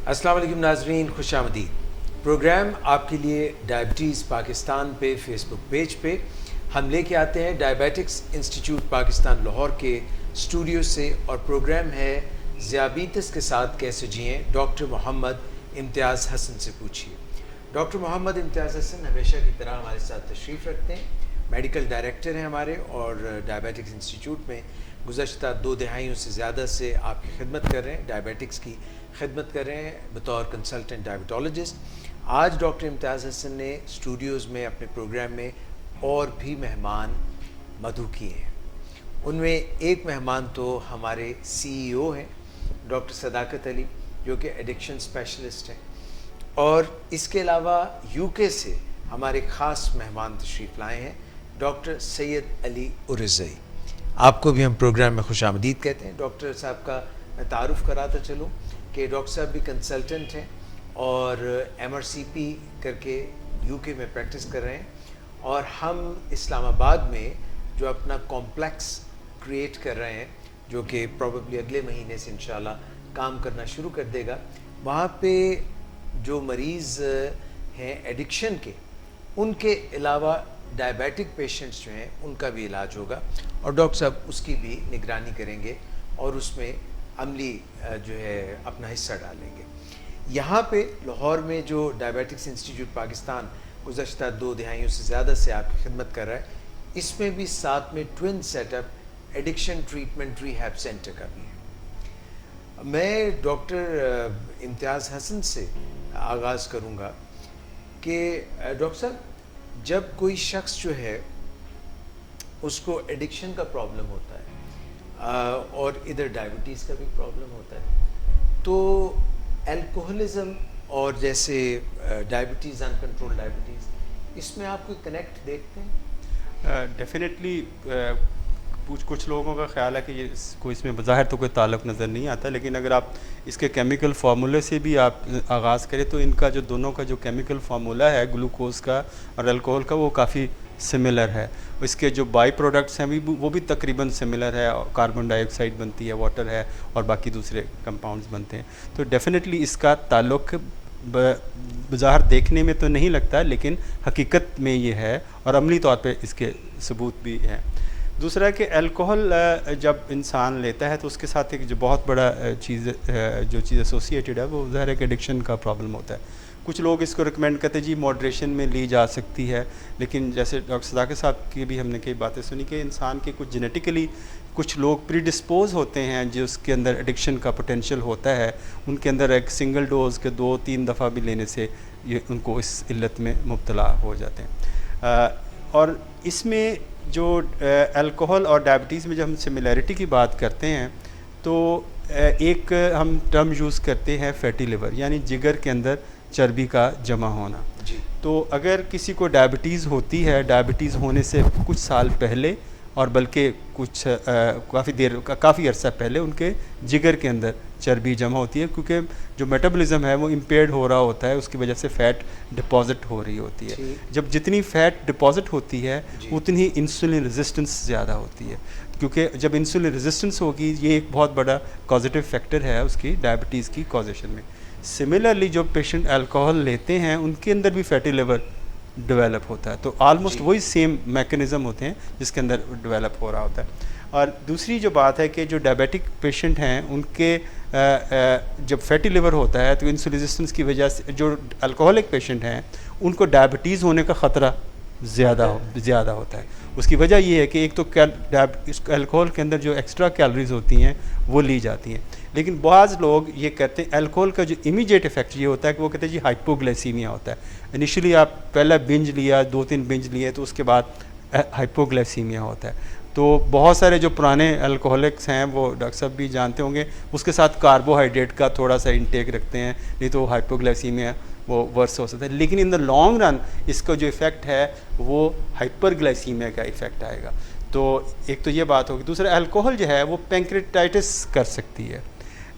अस्सलाम वालेकुम नाज़रीन, खुशामदीद। प्रोग्राम आपके लिए डायबिटीज़ पाकिस्तान पे फेसबुक पेज पे हम लेके आते हैं डायबिटिक्स इंस्टीट्यूट पाकिस्तान लाहौर के स्टूडियो से, और प्रोग्राम है ज़ियाबीतस के साथ कैसे जिएं, डॉक्टर मोहम्मद इम्तियाज़ हसन से पूछिए। डॉक्टर मोहम्मद इम्तियाज़ हसन हमेशा की तरह हमारे साथ तशरीफ़ रखते हैं। मेडिकल डायरेक्टर हैं हमारे, और डायबिटिक्स इंस्टीट्यूट में गुज़श्ता 2 दहाइयों से ज़्यादा से आपकी खिदमत कर रहे हैं, डायबिटिक्स की खिदमत कर रहे हैं बतौर कंसल्टेंट डायबिटोलॉजिस्ट। आज डॉक्टर इम्तियाज़ हसन ने स्टूडियोज़ में अपने प्रोग्राम में और भी मेहमान मदऊ किए हैं। उनमें एक मेहमान तो हमारे CEO हैं डॉक्टर सदाकत अली, जो कि एडिक्शन स्पेशलिस्ट हैं, और इसके अलावा UK से हमारे ख़ास मेहमान तशरीफ़ लाए हैं डॉक्टर सैयद अली उरज़ई। आपको भी हम प्रोग्राम में खुशामदीद कहते हैं। डॉक्टर साहब का मैं तारुफ़ कराता चलूँ कि डॉक्टर साहब भी कंसल्टेंट हैं और MRCP करके UK में प्रैक्टिस कर रहे हैं, और हम इस्लामाबाद में जो अपना कॉम्प्लेक्स क्रिएट कर रहे हैं, जो कि प्रॉबेबली अगले महीने से इंशाल्लाह काम करना शुरू कर देगा, वहाँ पे जो मरीज़ हैं एडिक्शन के, उनके अलावा डायबिटिक पेशेंट्स जो हैं उनका भी इलाज होगा, और डॉक्टर साहब उसकी भी निगरानी करेंगे और उसमें अमली जो है अपना हिस्सा डालेंगे। यहाँ पे लाहौर में जो डायबिटिक्स इंस्टीट्यूट पाकिस्तान गुज़श्ता 2 दहाइयों से ज़्यादा से आपकी खिदमत कर रहा है, इसमें भी साथ में twin setup addiction treatment rehab centre का भी है। मैं डॉक्टर इम्तियाज़ हसन से आगाज़ करूँगा कि डॉक्टर साहब, जब कोई शख्स जो है उसको एडिक्शन का प्रॉब्लम होता है और इधर डायबिटीज़ का भी प्रॉब्लम होता है, तो अल्कोहलिज्म और जैसे डायबिटीज़, अनकंट्रोल्ड डायबिटीज़, इसमें आप कोई कनेक्ट देखते हैं? डेफिनेटली कुछ लोगों का ख्याल है कि ये कोई इसमें बज़ाहिर तो कोई ताल्लुक़ नज़र नहीं आता, लेकिन अगर आप इसके केमिकल फार्मूले से भी आप आगाज़ करें तो इनका जो दोनों का जो केमिकल फार्मूला है ग्लूकोज़ का और अल्कोहल का, वो काफ़ी सिमिलर है। इसके जो बाई प्रोडक्ट्स हैं वो भी तकरीबन सिमिलर है। कार्बन डाइऑक्साइड बनती है, वाटर है, और बाकी दूसरे कंपाउंड्स बनते हैं। तो डेफिनेटली इसका ताल्लुक़ बाज़ाहिर देखने में तो नहीं लगता, लेकिन हकीकत में ये है, और अमली तौर पे इसके सबूत भी हैं। दूसरा कि अल्कोहल जब इंसान लेता है तो उसके साथ एक जो बहुत बड़ा जो चीज़ एसोसिएटेड है, वो ज़ाहिर है कि एडिक्शन का प्रॉब्लम होता है। कुछ लोग इसको रिकमेंड करते हैं जी मॉडरेशन में ली जा सकती है, लेकिन जैसे डॉक्टर सदाकत साहब की भी हमने कई बातें सुनी कि इंसान के कुछ जेनेटिकली कुछ लोग प्रीडिस्पोज होते हैं जो उसके अंदर एडिक्शन का पोटेंशियल होता है, उनके अंदर एक सिंगल डोज के 2-3 दफ़ा भी लेने से ये उनको इस इल्लत में मुब्तला हो जाते हैं। और इसमें जो अल्कोहल और डायबिटीज़ में जब हम सिमिलैरिटी की बात करते हैं तो एक हम टर्म यूज़ करते हैं फैटी लिवर, यानी जिगर के अंदर चर्बी का जमा होना। तो अगर किसी को डायबिटीज़ होती है, डायबिटीज़ होने से कुछ साल पहले, और बल्कि काफ़ी अरसा पहले उनके जिगर के अंदर चर्बी जमा होती है, क्योंकि जो मेटाबॉलिज्म है वो इम्पेयर्ड हो रहा होता है, उसकी वजह से फ़ैट डिपॉज़िट हो रही होती है। जब जितनी फ़ैट डिपॉज़िट होती है उतनी ही इंसुलिन रेजिस्टेंस ज़्यादा होती है, क्योंकि जब इंसुलिन रेजिस्टेंस होगी, ये एक बहुत बड़ा पॉजिटिव फैक्टर है उसकी डायबिटीज़ की कॉजेशन में। सिमिलरली जो पेशेंट अल्कोहल लेते हैं उनके अंदर भी फैटी लिवर डेवलप होता है, तो ऑलमोस्ट वही सेम मैकेनिज़्म होते हैं जिसके अंदर डेवलप हो रहा होता है। और दूसरी जो बात है कि जो डायबिटिक पेशेंट हैं उनके जब फैटी लिवर होता है तो इंसुलिन रेजिस्टेंस की वजह से जो अल्कोहलिक पेशेंट हैं उनको डायबिटीज़ होने का ख़तरा ज़्यादा होता है। उसकी वजह ये है कि एक तो अल्कोहल के अंदर जो एक्स्ट्रा कैलोरीज होती हैं वो ली जाती हैं, लेकिन बाज़ लोग ये कहते हैं अल्कोहल का जो इमीडिएट इफेक्ट ये होता है कि वो कहते हैं जी हाइपोग्लाइसीमिया होता है। इनिशियली आप पहला बिंज लिया, 2-3 बिंज लिए, तो उसके बाद हाइपोग्लाइसीमिया होता है। तो बहुत सारे जो पुराने अल्कोहलिक्स हैं वो डॉक्टर साहब भी जानते होंगे, उसके साथ कार्बोहाइड्रेट का थोड़ा सा इंटेक रखते हैं, नहीं तो हाइपोग्लाइसीमिया वो वर्स हो सकता है। लेकिन इन द लॉन्ग रन इसका जो इफ़ेक्ट है वो हाइपरग्लाइसीमिया का इफ़ेक्ट आएगा। तो एक तो ये बात होगी। दूसरा, अल्कोहल जो है वो पैंक्रेटाइटिस कर सकती है,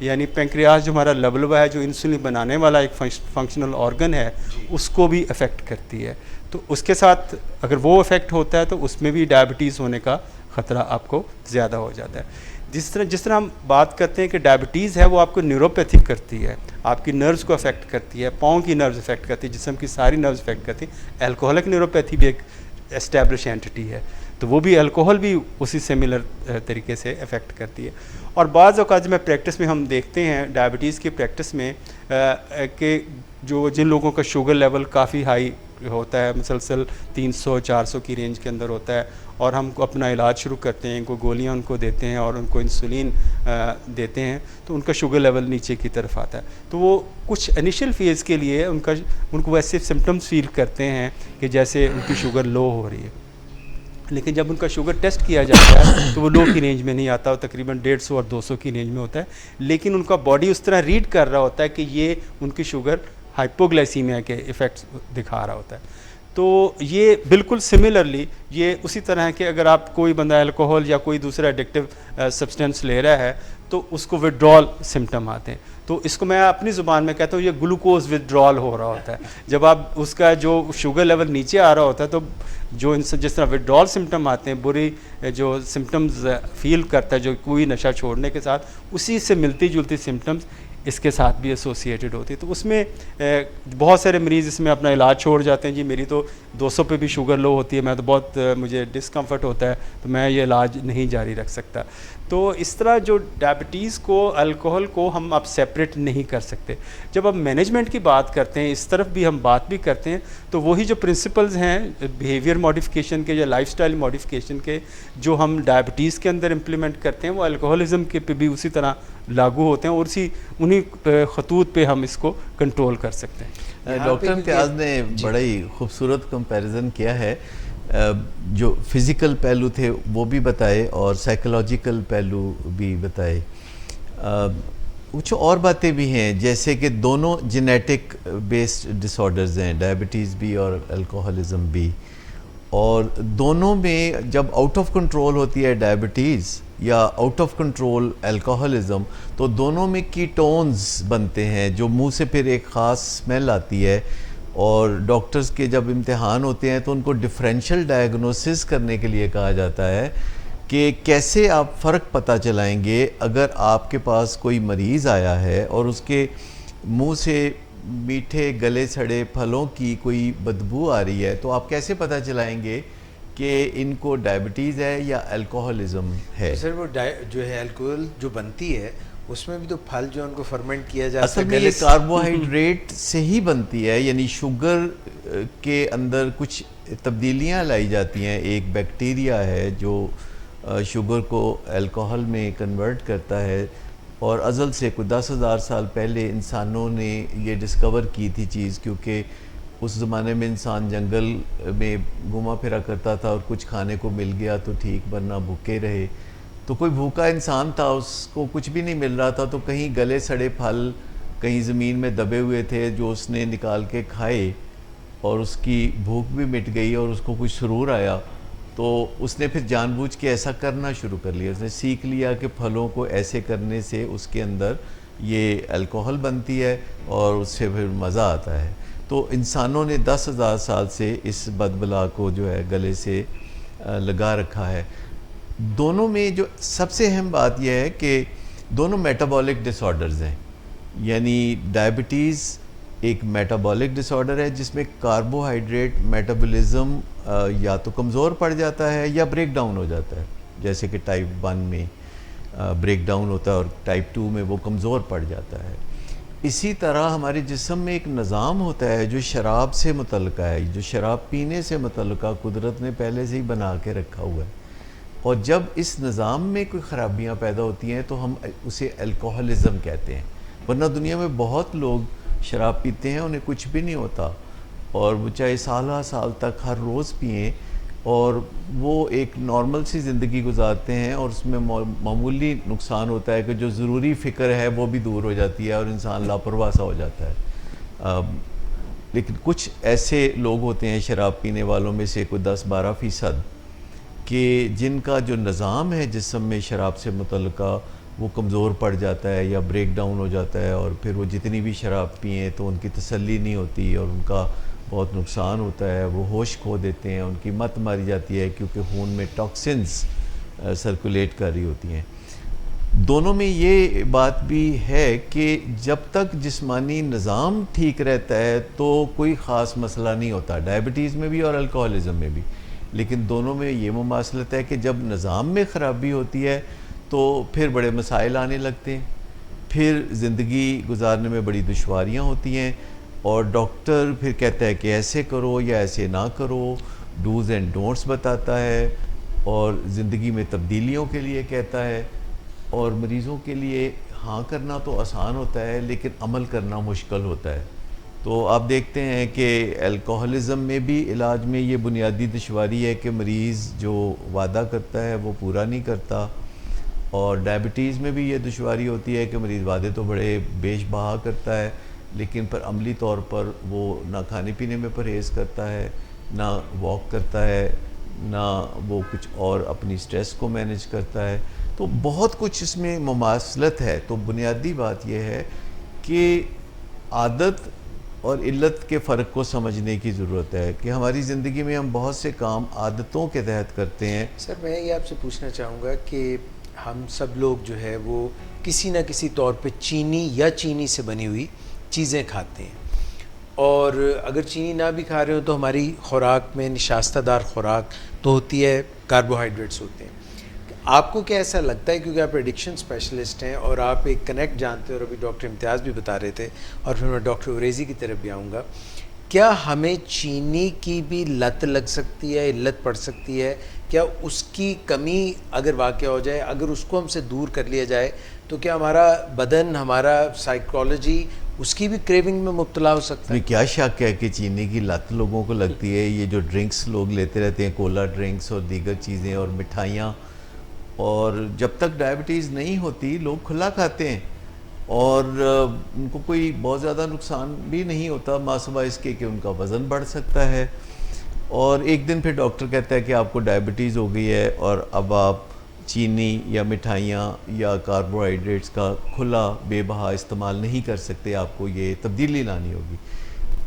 यानी पैंक्रियाज जो हमारा लबलबा है, जो इंसुलिन बनाने वाला एक फंक्शनल ऑर्गन है, उसको भी अफेक्ट करती है। तो उसके साथ अगर वो अफेक्ट होता है तो उसमें भी डायबिटीज़ होने का ख़तरा आपको ज़्यादा हो जाता है। जिस तरह हम बात करते हैं कि डायबिटीज़ है वो आपको न्यूरोपैथिक करती है, आपकी नर्व्स को अफेक्ट करती है, पाँव की नर्व्स अफेक्ट करती है, जिस्म की सारी नर्व्स अफेक्ट करती है। अल्कोहलिक न्यूरोपैथी भी एक एस्टैब्लिश एंटिटी है, तो वो भी अल्कोहल भी उसी सिमिलर तरीके से अफेक्ट करती है। और बाज़ औक़ात में प्रैक्टिस में हम देखते हैं डायबिटीज़ की प्रैक्टिस में कि जिन लोगों का शुगर लेवल काफ़ी हाई होता है, मुसलसल 300-400 की रेंज के अंदर होता है, और हम अपना इलाज शुरू करते हैं, इनको गोलियां उनको देते हैं और उनको इंसुलिन देते हैं, तो उनका शुगर लेवल नीचे की तरफ आता है। तो वो कुछ इनिशियल फेज़ के लिए उनको वैसे सिम्टम्स फील करते हैं कि जैसे उनकी शुगर लो हो रही है, लेकिन जब उनका शुगर टेस्ट किया जाता है तो वो लो की रेंज में नहीं आता, वो तकरीबन 150 और 200 की रेंज में होता है। लेकिन उनका बॉडी उस तरह रीड कर रहा होता है कि ये उनकी शुगर हाइपोग्लाइसीमिया के इफ़ेक्ट्स दिखा रहा होता है। तो ये बिल्कुल सिमिलरली ये उसी तरह है कि अगर आप कोई बंदा अल्कोहल या कोई दूसरा एडिक्टिव सब्सटेंस ले रहा है तो उसको विड्रॉल सिम्टम आते हैं। तो इसको मैं अपनी ज़ुबान में कहता हूँ ये ग्लूकोज विड्रॉल हो रहा होता है। जब आप उसका जो शुगर लेवल नीचे आ रहा होता है तो जो जिस तरह विड्रॉल सिम्टम आते हैं, बुरी जो सिम्टम्स फील करता है जो कोई नशा छोड़ने के साथ, उसी से मिलती जुलती सिम्टम्स इसके साथ भी एसोसिएटेड होती है। तो उसमें बहुत सारे मरीज़ इसमें अपना इलाज छोड़ जाते हैं, जी मेरी तो 200 पे भी शुगर लो होती है, मैं तो बहुत मुझे डिस्कम्फर्ट होता है, तो मैं ये इलाज नहीं जारी रख सकता। तो इस तरह जो डायबिटीज़ को, अल्कोहल को हम अब सेपरेट नहीं कर सकते। जब अब मैनेजमेंट की बात करते हैं, इस तरफ भी हम बात भी करते हैं, तो वही जो प्रिंसिपल्स हैं बिहेवियर मॉडिफिकेशन के या लाइफस्टाइल मॉडिफिकेशन के जो हम डायबिटीज़ के अंदर इम्प्लीमेंट करते हैं, वो अल्कोहलिज्म के पे भी उसी तरह लागू होते हैं और उन्हीं खतूत पे हम इसको कंट्रोल कर सकते हैं। डॉक्टर इम्तियाज़ ने बड़ा ही खूबसूरत कंपैरिजन किया है, जो फिज़िकल पहलू थे वो भी बताए और साइकोलॉजिकल पहलू भी बताए। कुछ और बातें भी हैं, जैसे कि दोनों जेनेटिक बेस्ड डिसऑर्डर्स हैं, डायबिटीज़ भी और अल्कोहलिज्म भी, और दोनों में जब आउट ऑफ कंट्रोल होती है डायबिटीज़ या आउट ऑफ कंट्रोल अल्कोहलिज्म, तो दोनों में कीटोन्स बनते हैं जो मुंह से फिर एक ख़ास स्मेल आती है। और डॉक्टर्स के जब इम्तिहान होते हैं तो उनको डिफरेंशियल डायग्नोसिस करने के लिए कहा जाता है कि कैसे आप फ़र्क पता चलाएंगे अगर आपके पास कोई मरीज़ आया है और उसके मुंह से मीठे गले सड़े फलों की कोई बदबू आ रही है, तो आप कैसे पता चलाएंगे कि इनको डायबिटीज़ है या अल्कोहलिज्म है। तो सर वो जो है अल्कोहल जो बनती है उसमें भी तो फल जो उनको फर्मेंट किया जाता है, असल में ये कार्बोहाइड्रेट से ही बनती है, यानी शुगर के अंदर कुछ तब्दीलियां लाई जाती हैं। एक बैक्टीरिया है जो शुगर को अल्कोहल में कन्वर्ट करता है, और अज़ल से कोई 10,000 साल पहले इंसानों ने ये डिस्कवर की थी चीज़, क्योंकि उस ज़माने में इंसान जंगल में घुमा फिरा करता था और कुछ खाने को मिल गया तो ठीक, वरना भूखे रहे। तो कोई भूखा इंसान था, उसको कुछ भी नहीं मिल रहा था, तो कहीं गले सड़े फल कहीं ज़मीन में दबे हुए थे जो उसने निकाल के खाए और उसकी भूख भी मिट गई और उसको कुछ सुरूर आया। तो उसने फिर जानबूझ के ऐसा करना शुरू कर लिया, उसने सीख लिया कि फलों को ऐसे करने से उसके अंदर ये अल्कोहल बनती है और उससे फिर मज़ा आता है। तो इंसानों ने 10,000 साल से इस बदबला को जो है गले से लगा रखा है। दोनों में जो सबसे अहम बात यह है कि दोनों मेटाबॉलिक डिसऑर्डर्स हैं, यानी डायबिटीज़ एक मेटाबॉलिक डिसऑर्डर है जिसमें कार्बोहाइड्रेट मेटाबॉलिज्म या तो कमज़ोर पड़ जाता है या ब्रेक डाउन हो जाता है, जैसे कि टाइप 1 में ब्रेक डाउन होता है और टाइप 2 में वो कमज़ोर पड़ जाता है। इसी तरह हमारे जिस्म में एक निज़ाम होता है जो शराब से मुतल्लिक़ है, जो शराब पीने से मुतल्लिक़ कुदरत ने पहले से ही बना के रखा हुआ है, और जब इस निज़ाम में कोई ख़राबियाँ पैदा होती हैं तो हम उसे अल्कोहलिज्म कहते हैं। वरना दुनिया में बहुत लोग शराब पीते हैं, उन्हें कुछ भी नहीं होता, और वो चाहे साल तक हर रोज़ पिएँ और वो एक नॉर्मल सी ज़िंदगी गुजारते हैं, और उसमें मामूली नुकसान होता है कि जो ज़रूरी फ़िक्र है वो भी दूर हो जाती है और इंसान लापरवाह सा हो जाता है। लेकिन कुछ ऐसे लोग होते हैं शराब पीने वालों में से कोई 10-12% कि जिनका जो निज़ाम है जिस्म में शराब से मुतल्लिक़ा वो कमज़ोर पड़ जाता है या ब्रेक डाउन हो जाता है, और फिर वो जितनी भी शराब पिएँ तो उनकी तसल्ली नहीं होती और उनका बहुत नुकसान होता है, वो होश खो देते हैं, उनकी मत मारी जाती है क्योंकि खून में टॉक्सिन्स सर्कुलेट कर रही होती हैं। दोनों में ये बात भी है कि जब तक जिस्मानी निज़ाम ठीक रहता है तो कोई ख़ास मसला नहीं होता, डायबिटीज़ में भी और अल्कोहलिज़म में भी। लेकिन दोनों में ये मुमासलत है कि जब निज़ाम में ख़राबी होती है तो फिर बड़े मसाइल आने लगते हैं, फिर ज़िंदगी गुजारने में बड़ी दुश्वारियाँ होती हैं, और डॉक्टर फिर कहता है कि ऐसे करो या ऐसे ना करो, डूज़ एंड डोंट्स बताता है, और ज़िंदगी में तब्दीलियों के लिए कहता है। और मरीज़ों के लिए हाँ करना तो आसान होता है लेकिन अमल करना मुश्किल होता है। तो आप देखते हैं कि अल्कोहलिज़म में भी इलाज में ये बुनियादी दुश्वारी है कि मरीज़ जो वादा करता है वो पूरा नहीं करता, और डायबिटीज़ में भी ये दुश्वारी होती है कि मरीज़ वादे तो बड़े बेशबहा करता है लेकिन पर अमली तौर पर वो ना खाने पीने में परहेज़ करता है, ना वॉक करता है, ना वो कुछ और अपनी स्ट्रेस को मैनेज करता है। तो बहुत कुछ इसमें मुमासलत है। तो बुनियादी बात यह है कि आदत और इल्लत के फ़र्क को समझने की ज़रूरत है कि हमारी ज़िंदगी में हम बहुत से काम आदतों के तहत करते हैं। सर मैं ये आपसे पूछना चाहूँगा कि हम सब लोग जो है वो किसी न किसी तौर पे चीनी या चीनी से बनी हुई चीज़ें खाते हैं, और अगर चीनी ना भी खा रहे हो तो हमारी खुराक में निशास्तदार खुराक तो होती है, कार्बोहाइड्रेट्स होते हैं। आपको क्या ऐसा लगता है, क्योंकि आप एडिक्शन स्पेशलिस्ट हैं और आप एक कनेक्ट जानते हैं, और अभी डॉक्टर इम्तियाज़ भी बता रहे थे और फिर मैं डॉक्टर उरेज़ी की तरफ भी आऊँगा, क्या हमें चीनी की भी लत लग सकती है, इल्लत पड़ सकती है? क्या उसकी कमी अगर वाक़या हो जाए, अगर उसको हमसे दूर कर लिया जाए तो क्या हमारा बदन, हमारा साइकोलॉजी उसकी भी क्रेविंग में मुब्तला हो सकता है? क्या शक है कि चीनी की लत लोगों को लगती है। ये जो ड्रिंक्स लोग लेते रहते हैं, कोला ड्रिंक्स और दीगर चीज़ें और मिठाइयाँ, और जब तक डायबिटीज़ नहीं होती लोग खुला खाते हैं और उनको कोई बहुत ज़्यादा नुकसान भी नहीं होता, मासवा इसके कि उनका वज़न बढ़ सकता है। और एक दिन फिर डॉक्टर कहता है कि आपको डायबिटीज़ हो गई है और अब आप चीनी या मिठाइयाँ या कार्बोहाइड्रेट्स का खुला बेबहा इस्तेमाल नहीं कर सकते, आपको ये तब्दीली लानी होगी।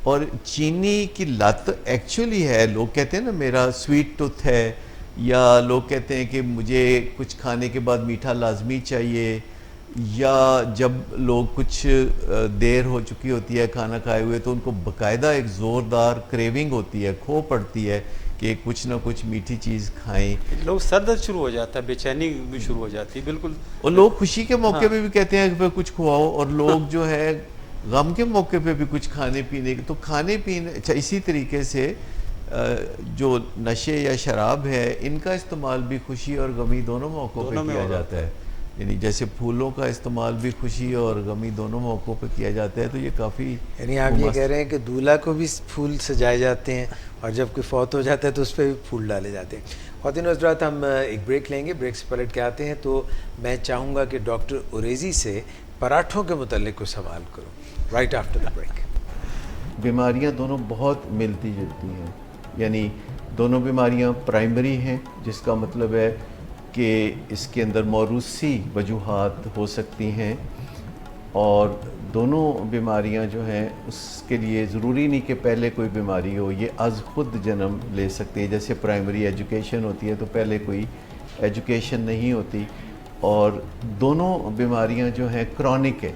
और चीनी की लत एक्चुअली है, लोग कहते हैं ना मेरा स्वीट टूथ है, या लोग कहते हैं कि मुझे कुछ खाने के बाद मीठा लाजमी चाहिए, या जब लोग कुछ देर हो चुकी होती है खाना खाए हुए तो उनको बाकायदा एक ज़ोरदार क्रेविंग होती है, खो पड़ती है कि कुछ ना कुछ मीठी चीज़ खाएं। लोग सर दर्द शुरू हो जाता है, बेचैनी भी शुरू हो जाती है, बिल्कुल। और लोग खुशी के मौके पे भी कहते हैं कि कुछ खुआओ, और लोग जो है गम के मौके पे भी कुछ खाने पीने, तो खाने पीने अच्छा इसी तरीके से जो नशे या शराब है इनका इस्तेमाल भी खुशी और गमी दोनों मौक़ों पे किया जाता है। यानी जैसे फूलों का इस्तेमाल भी खुशी और गमी दोनों मौक़ों पे किया जाता है। तो ये काफ़ी, यानी आप ये कह रहे हैं कि दूल्हा को भी फूल सजाए जाते हैं और जब कोई फौत हो जाता है तो उस पर भी फूल डाले जाते हैं। ख़वातीन व हज़रात, हम एक ब्रेक लेंगे, ब्रेक से पलट के आते हैं तो मैं चाहूँगा कि डॉक्टर उरेज़ी से पराठों के मुतालिक कुछ सवाल करूँ, राइट आफ्टर द ब्रेक। बीमारियाँ दोनों बहुत मिलती जुलती हैं, यानी दोनों बीमारियाँ प्राइमरी हैं, जिसका मतलब है कि इसके अंदर मौरूसी वजूहात हो सकती हैं, और दोनों बीमारियां जो हैं उसके लिए ज़रूरी नहीं कि पहले कोई बीमारी हो, ये अज़ खुद जन्म ले सकती है। जैसे प्राइमरी एजुकेशन होती है तो पहले कोई एजुकेशन नहीं होती, और दोनों बीमारियां जो हैं क्रॉनिक है,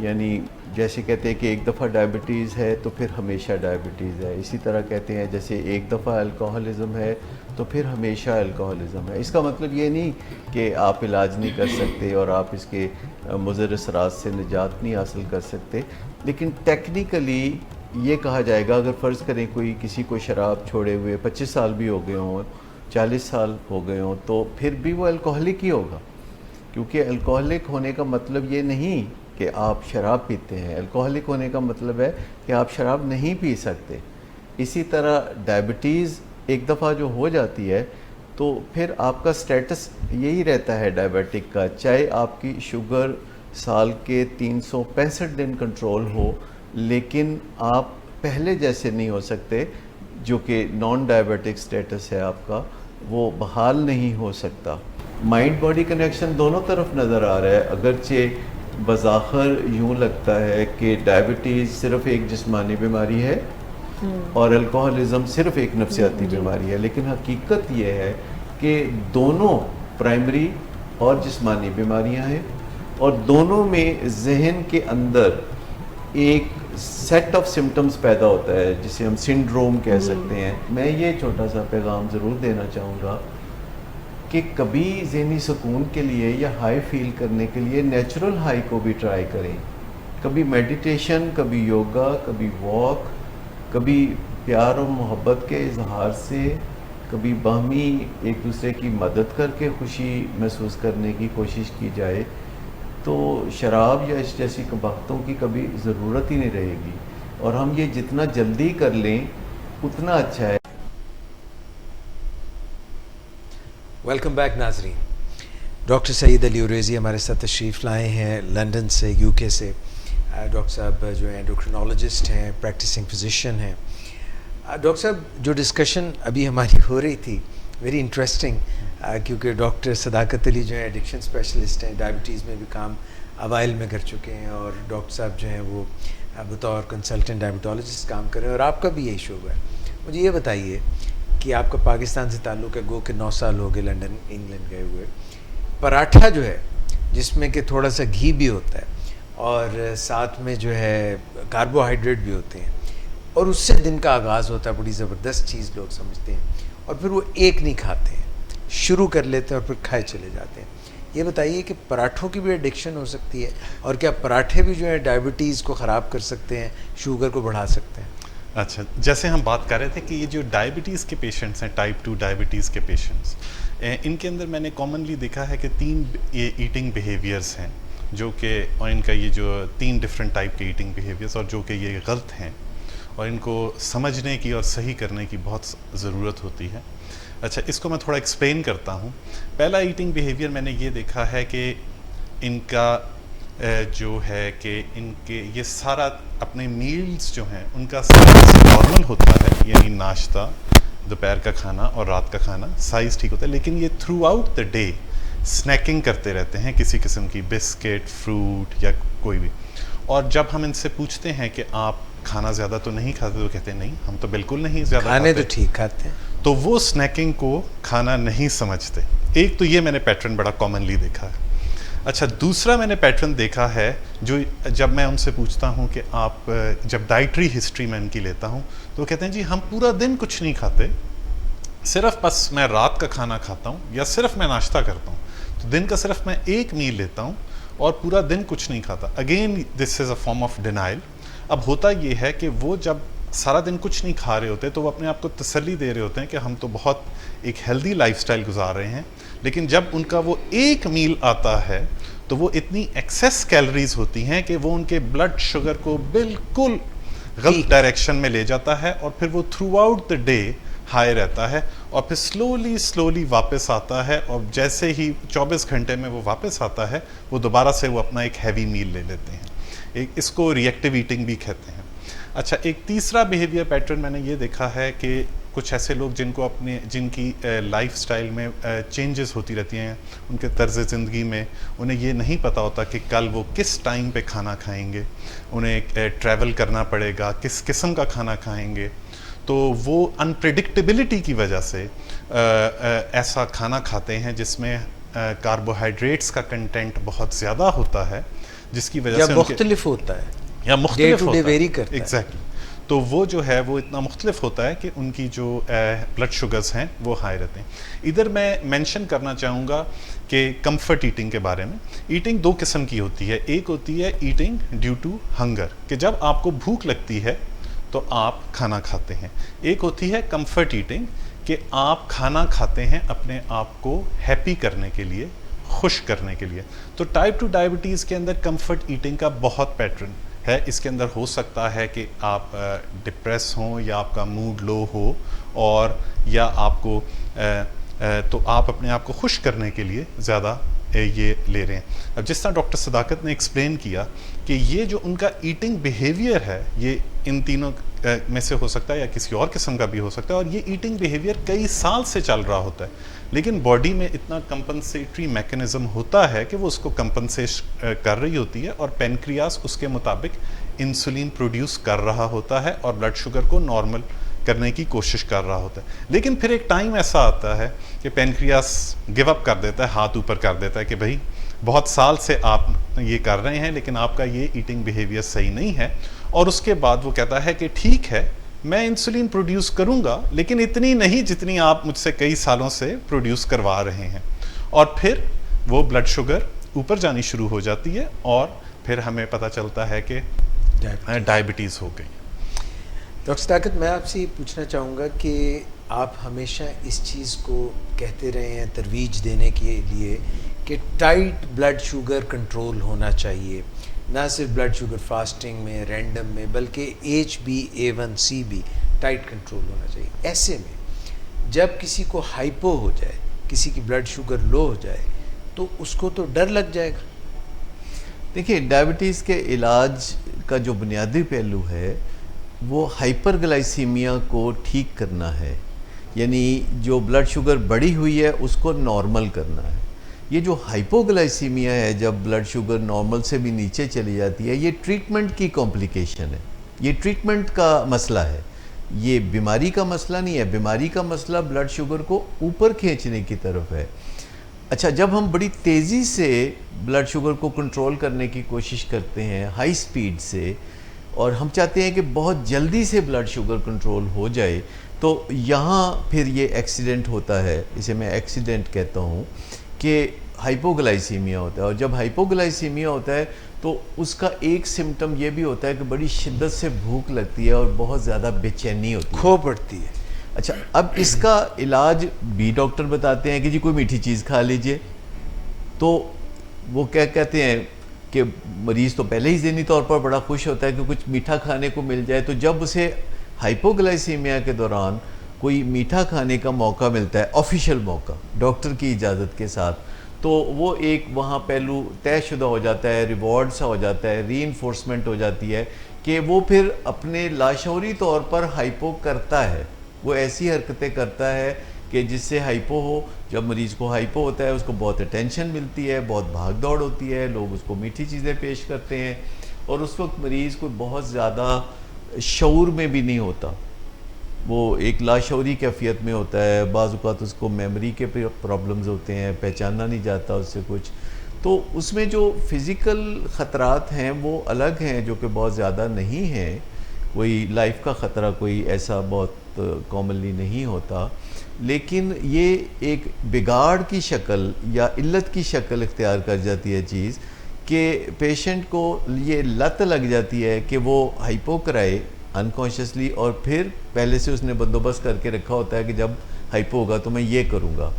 यानी जैसे कहते हैं कि एक दफ़ा डायबिटीज़ है तो फिर हमेशा डायबिटीज़ है। इसी तरह कहते हैं जैसे एक दफ़ा अल्कोहलिज़म है तो फिर हमेशा अल्कोहलिज़म है। इसका मतलब ये नहीं कि आप इलाज नहीं कर सकते और आप इसके मुज़र असरात से निजात नहीं हासिल कर सकते, लेकिन टेक्निकली ये कहा जाएगा, अगर फ़र्ज़ करें कोई किसी को शराब छोड़े हुए 25 साल भी हो गए हों, 40 साल हो गए हों, तो फिर भी वो अल्कोहलिक ही होगा, क्योंकि अल्कोहलिक होने का मतलब ये नहीं कि आप शराब पीते हैं। अल्कोहलिक होने का मतलब है कि आप शराब नहीं पी सकते। इसी तरह डायबिटीज़ एक दफ़ा जो हो जाती है तो फिर आपका स्टेटस यही रहता है डायबिटिक का, चाहे आपकी शुगर साल के 365 दिन कंट्रोल हो, लेकिन आप पहले जैसे नहीं हो सकते, जो कि नॉन डायबिटिक स्टेटस है आपका, वो बहाल नहीं हो सकता। माइंड बॉडी कनेक्शन दोनों तरफ नज़र आ रहा है। अगरचे बज़ाहिर यूँ लगता है कि डायबिटीज़ सिर्फ़ एक जिस्मानी बीमारी है और अल्कोहलिज़म सिर्फ़ एक नफ्सियाती बीमारी है, लेकिन हकीकत ये है कि दोनों प्राइमरी और जिस्मानी बीमारियां हैं, और दोनों में जहन के अंदर एक सेट ऑफ सिम्टम्स पैदा होता है जिसे हम सिंड्रोम कह सकते हैं। मैं ये छोटा सा पैगाम ज़रूर देना चाहूँगा कि कभी ज़हनी सुकून के लिए या हाई फील करने के लिए नेचुरल हाई को भी ट्राई करें। कभी मेडिटेशन, कभी योगा, कभी वॉक, कभी प्यार और मोहब्बत के इजहार से, कभी बाहमी एक दूसरे की मदद करके खुशी महसूस करने की कोशिश की जाए, तो शराब या इस जैसी कबाहतों की कभी ज़रूरत ही नहीं रहेगी। और हम ये जितना जल्दी कर लें उतना अच्छा है। वेलकम बैक नाजरीन। डॉक्टर सईद अली उरैज़ी हमारे साथ तशरीफ़ लाए हैं लंदन से, यूके से। डॉक्टर साहब जो हैं एंडोक्रिनोलॉजिस्ट हैं, प्रैक्टिसिंग फिजिशियन हैं। डॉक्टर साहब, जो डिस्कशन अभी हमारी हो रही थी वेरी इंटरेस्टिंग, क्योंकि डॉक्टर सदाकत अली जो है एडिक्शन स्पेशलिस्ट हैं, डायबिटीज़ में भी काम अवाइल में कर चुके हैं, और डॉक्टर साहब जो हैं वो बतौर कंसल्टेंट डायबिटोलॉजिस्ट काम कर रहे हैं, और आपका भी यही शोबा है। मुझे ये बताइए कि आपका पाकिस्तान से ताल्लुक़ है, गो के 9 साल हो गए लंदन इंग्लैंड गए हुए। पराठा जो है जिसमें कि थोड़ा सा घी भी होता है और साथ में जो है कार्बोहाइड्रेट भी होते हैं, और उससे दिन का आगाज़ होता है, बड़ी ज़बरदस्त चीज़ लोग समझते हैं, और फिर वो एक नहीं खाते हैं, शुरू कर लेते हैं और फिर खाए चले जाते हैं। ये बताइए कि पराठों की भी एडिक्शन हो सकती है, और क्या पराठे भी जो है डायबिटीज़ को ख़राब कर सकते हैं, शुगर को बढ़ा सकते हैं? अच्छा, जैसे हम बात कर रहे थे कि ये जो डायबिटीज़ के पेशेंट्स हैं, टाइप 2 डायबिटीज़ के पेशेंट्स, इनके अंदर मैंने कॉमनली देखा है कि 3 ये ईटिंग बिहेवियर्स हैं, जो कि और इनका ये जो 3 डिफरेंट टाइप के ईटिंग बिहेवियर्स, और जो कि ये गलत हैं, और इनको समझने की और सही करने की बहुत ज़रूरत होती है। अच्छा, इसको मैं थोड़ा एक्सप्लेन करता हूँ। पहला ईटिंग बिहेवियर मैंने ये देखा है कि इनका जो है कि इनके ये सारा अपने मील्स जो हैं उनका साइज़ नॉर्मल होता है, यानी नाश्ता, दोपहर का खाना और रात का खाना साइज़ ठीक होता है, लेकिन ये throughout the day snacking करते रहते हैं, किसी किस्म की बिस्किट, फ्रूट या कोई भी। और जब हम इनसे पूछते हैं कि आप खाना ज़्यादा तो नहीं खाते, तो कहते हैं नहीं, हम तो बिल्कुल नहीं ज़्यादा खाने तो ठीक खाते हैं। तो वो स्नैकिंग को खाना नहीं समझते। एक तो ये मैंने पैटर्न बड़ा कॉमनली देखा है। अच्छा, दूसरा मैंने पैटर्न देखा है, जो जब मैं उनसे पूछता हूँ कि आप जब डाइटरी हिस्ट्री मैं इनकी लेता हूँ, तो कहते हैं जी हम पूरा दिन कुछ नहीं खाते, सिर्फ बस मैं रात का खाना खाता हूँ या सिर्फ मैं नाश्ता करता हूँ, तो दिन का सिर्फ मैं एक मील लेता हूँ और पूरा दिन कुछ नहीं खाता। Again this is a form of denial. अब होता ये है कि वो जब सारा दिन कुछ नहीं खा रहे होते तो वो अपने आप को तसल्ली दे रहे होते हैं कि हम तो बहुत एक हेल्दी लाइफस्टाइल गुजार रहे हैं, लेकिन जब उनका वो एक मील आता है तो वो इतनी एक्सेस कैलोरीज होती हैं कि वो उनके ब्लड शुगर को बिल्कुल गलत डायरेक्शन में ले जाता है, और फिर वो through out the day high रहता है, और फिर स्लोली वापस आता है, और जैसे ही 24 घंटे में वो वापस आता है, वो दोबारा से वो अपना एक हैवी मील ले लेते हैं। एक इसको रिएक्टिव ईटिंग भी कहते हैं। अच्छा, एक तीसरा बिहेवियर पैटर्न मैंने ये देखा है कि कुछ ऐसे लोग जिनकी लाइफस्टाइल में चेंजेस होती रहती हैं, उनके तर्ज़ ज़िंदगी में, उन्हें ये नहीं पता होता कि कल वो किस टाइम पे खाना खाएंगे, उन्हें ट्रैवल करना पड़ेगा, किस किस्म का खाना खाएंगे, तो वो अनप्रेडिक्टेबिलिटी की वजह से ऐसा खाना खाते हैं जिसमें कार्बोहाइड्रेट्स का कंटेंट बहुत ज़्यादा होता है, जिसकी वजह से मुख्तलिफ होता है या मुख्तलिफ होता है, वेरी करता है। एग्जैक्टली। तो वो जो है वो इतना मुख्तलिफ होता है कि उनकी जो ब्लड शुगर्स हैं वो हाई रहते हैं। इधर मैं मेंशन करना चाहूँगा कि कंफर्ट ईटिंग के बारे में। ईटिंग 2 किस्म की होती है। एक होती है ईटिंग ड्यू टू हंगर, कि जब आपको भूख लगती है तो आप खाना खाते हैं। एक होती है कंफर्ट ईटिंग, कि आप खाना खाते हैं अपने आप को हैप्पी करने के लिए, खुश करने के लिए। तो टाइप 2 डायबिटीज़ के अंदर कंफर्ट ईटिंग का बहुत पैटर्न है। इसके अंदर हो सकता है कि आप डिप्रेस हों या आपका मूड लो हो, और या आपको तो आप अपने आप को खुश करने के लिए ज़्यादा ये ले रहे हैं। अब जिस तरह डॉक्टर सदाकत ने एक्सप्लेन किया कि ये जो उनका ईटिंग बिहेवियर है, ये इन तीनों में से हो सकता है या किसी और किस्म का भी हो सकता है, और ये ईटिंग बिहेवियर कई साल से चल रहा होता है, लेकिन बॉडी में इतना कंपनसेटरी मैकेनिज्म होता है कि वो उसको कंपनसेट कर रही होती है, और पेनक्रियास उसके मुताबिक इंसुलिन प्रोड्यूस कर रहा होता है और ब्लड शुगर को नॉर्मल करने की कोशिश कर रहा होता है। लेकिन फिर एक टाइम ऐसा आता है कि पेनक्रियास गिव अप कर देता है, हाथ ऊपर कर देता है कि भाई बहुत साल से आप ये कर रहे हैं लेकिन आपका ये ईटिंग बिहेवियर सही नहीं है। और उसके बाद वो कहता है कि ठीक है, मैं इंसुलिन प्रोड्यूस करूंगा लेकिन इतनी नहीं जितनी आप मुझसे कई सालों से प्रोड्यूस करवा रहे हैं। और फिर वो ब्लड शुगर ऊपर जानी शुरू हो जाती है और फिर हमें पता चलता है कि डायबिटीज़ हो गई। डॉक्टर सदाकत, मैं आपसे ये पूछना चाहूँगा कि आप हमेशा इस चीज़ को कहते रहे हैं तरवीज देने के लिए कि टाइट ब्लड शुगर कंट्रोल होना चाहिए, ना सिर्फ ब्लड शुगर फास्टिंग में, रैंडम में, बल्कि HbA1c भी टाइट कंट्रोल होना चाहिए। ऐसे में जब किसी को हाइपो हो जाए, किसी की ब्लड शुगर लो हो जाए, तो उसको तो डर लग जाएगा। देखिए, डायबिटीज़ के इलाज का जो बुनियादी पहलू है वो हाइपरग्लाइसीमिया को ठीक करना है, यानी जो ब्लड शुगर बढ़ी हुई है उसको नॉर्मल करना है। ये जो हाइपोग्लाइसीमिया है, जब ब्लड शुगर नॉर्मल से भी नीचे चली जाती है, ये ट्रीटमेंट की कॉम्प्लिकेशन है, ये ट्रीटमेंट का मसला है, ये बीमारी का मसला नहीं है। बीमारी का मसला ब्लड शुगर को ऊपर खींचने की तरफ है। अच्छा, जब हम बड़ी तेज़ी से ब्लड शुगर को कंट्रोल करने की कोशिश करते हैं हाई स्पीड से, और हम चाहते हैं कि बहुत जल्दी से ब्लड शुगर कंट्रोल हो जाए, तो यहाँ फिर ये एक्सीडेंट होता है, इसे मैं एक्सीडेंट कहता हूँ, कि हाइपोग्लाइसीमिया होता है। और जब हाइपोग्लाइसीमिया होता है तो उसका एक सिम्टम ये भी होता है कि बड़ी शिद्दत से भूख लगती है और बहुत ज़्यादा बेचैनी होती है, खो पड़ती है। अच्छा, अब इसका इलाज भी डॉक्टर बताते हैं कि जी कोई मीठी चीज़ खा लीजिए। तो वो क्या कहते हैं कि मरीज़ तो पहले ही ज़हनी तौर पर बड़ा खुश होता है कि कुछ मीठा खाने को मिल जाए, तो जब उसे हाइपोग्लाइसीमिया के दौरान कोई मीठा खाने का मौका मिलता है, ऑफिशियल मौका, डॉक्टर की इजाज़त के साथ, तो वो एक वहाँ पहलू तयशुदा हो जाता है, रिवॉर्ड सा हो जाता है, रीइंफोर्समेंट हो जाती है कि वो फिर अपने लाशौरी तौर पर हाइपो करता है, वो ऐसी हरकतें करता है कि जिससे हाइपो हो। जब मरीज़ को हाइपो होता है उसको बहुत अटेंशन मिलती है, बहुत भाग दौड़ होती है, लोग उसको मीठी चीज़ें पेश करते हैं, और उस वक्त मरीज़ को बहुत ज़्यादा शऊर में भी नहीं होता, वो एक लाशौरी कैफियत में होता है। बाज़ औक़ात उसको मेमोरी के प्रॉब्लम्स होते हैं, पहचाना नहीं जाता उससे कुछ। तो उसमें जो फ़िज़िकल ख़तरात हैं वो अलग हैं, जो कि बहुत ज़्यादा नहीं हैं, कोई लाइफ का ख़तरा कोई ऐसा बहुत कॉमनली नहीं होता, लेकिन ये एक बिगाड़ की शक्ल या इल्लत की शक्ल इख्तियार कर जाती है चीज़, कि पेशेंट को ये लत लग जाती है कि वो हाइपो कराए अनकॉन्शियसली, और फिर पहले से उसने बंदोबस्त करके रखा होता है कि जब हाइपो होगा तो मैं ये करूँगा।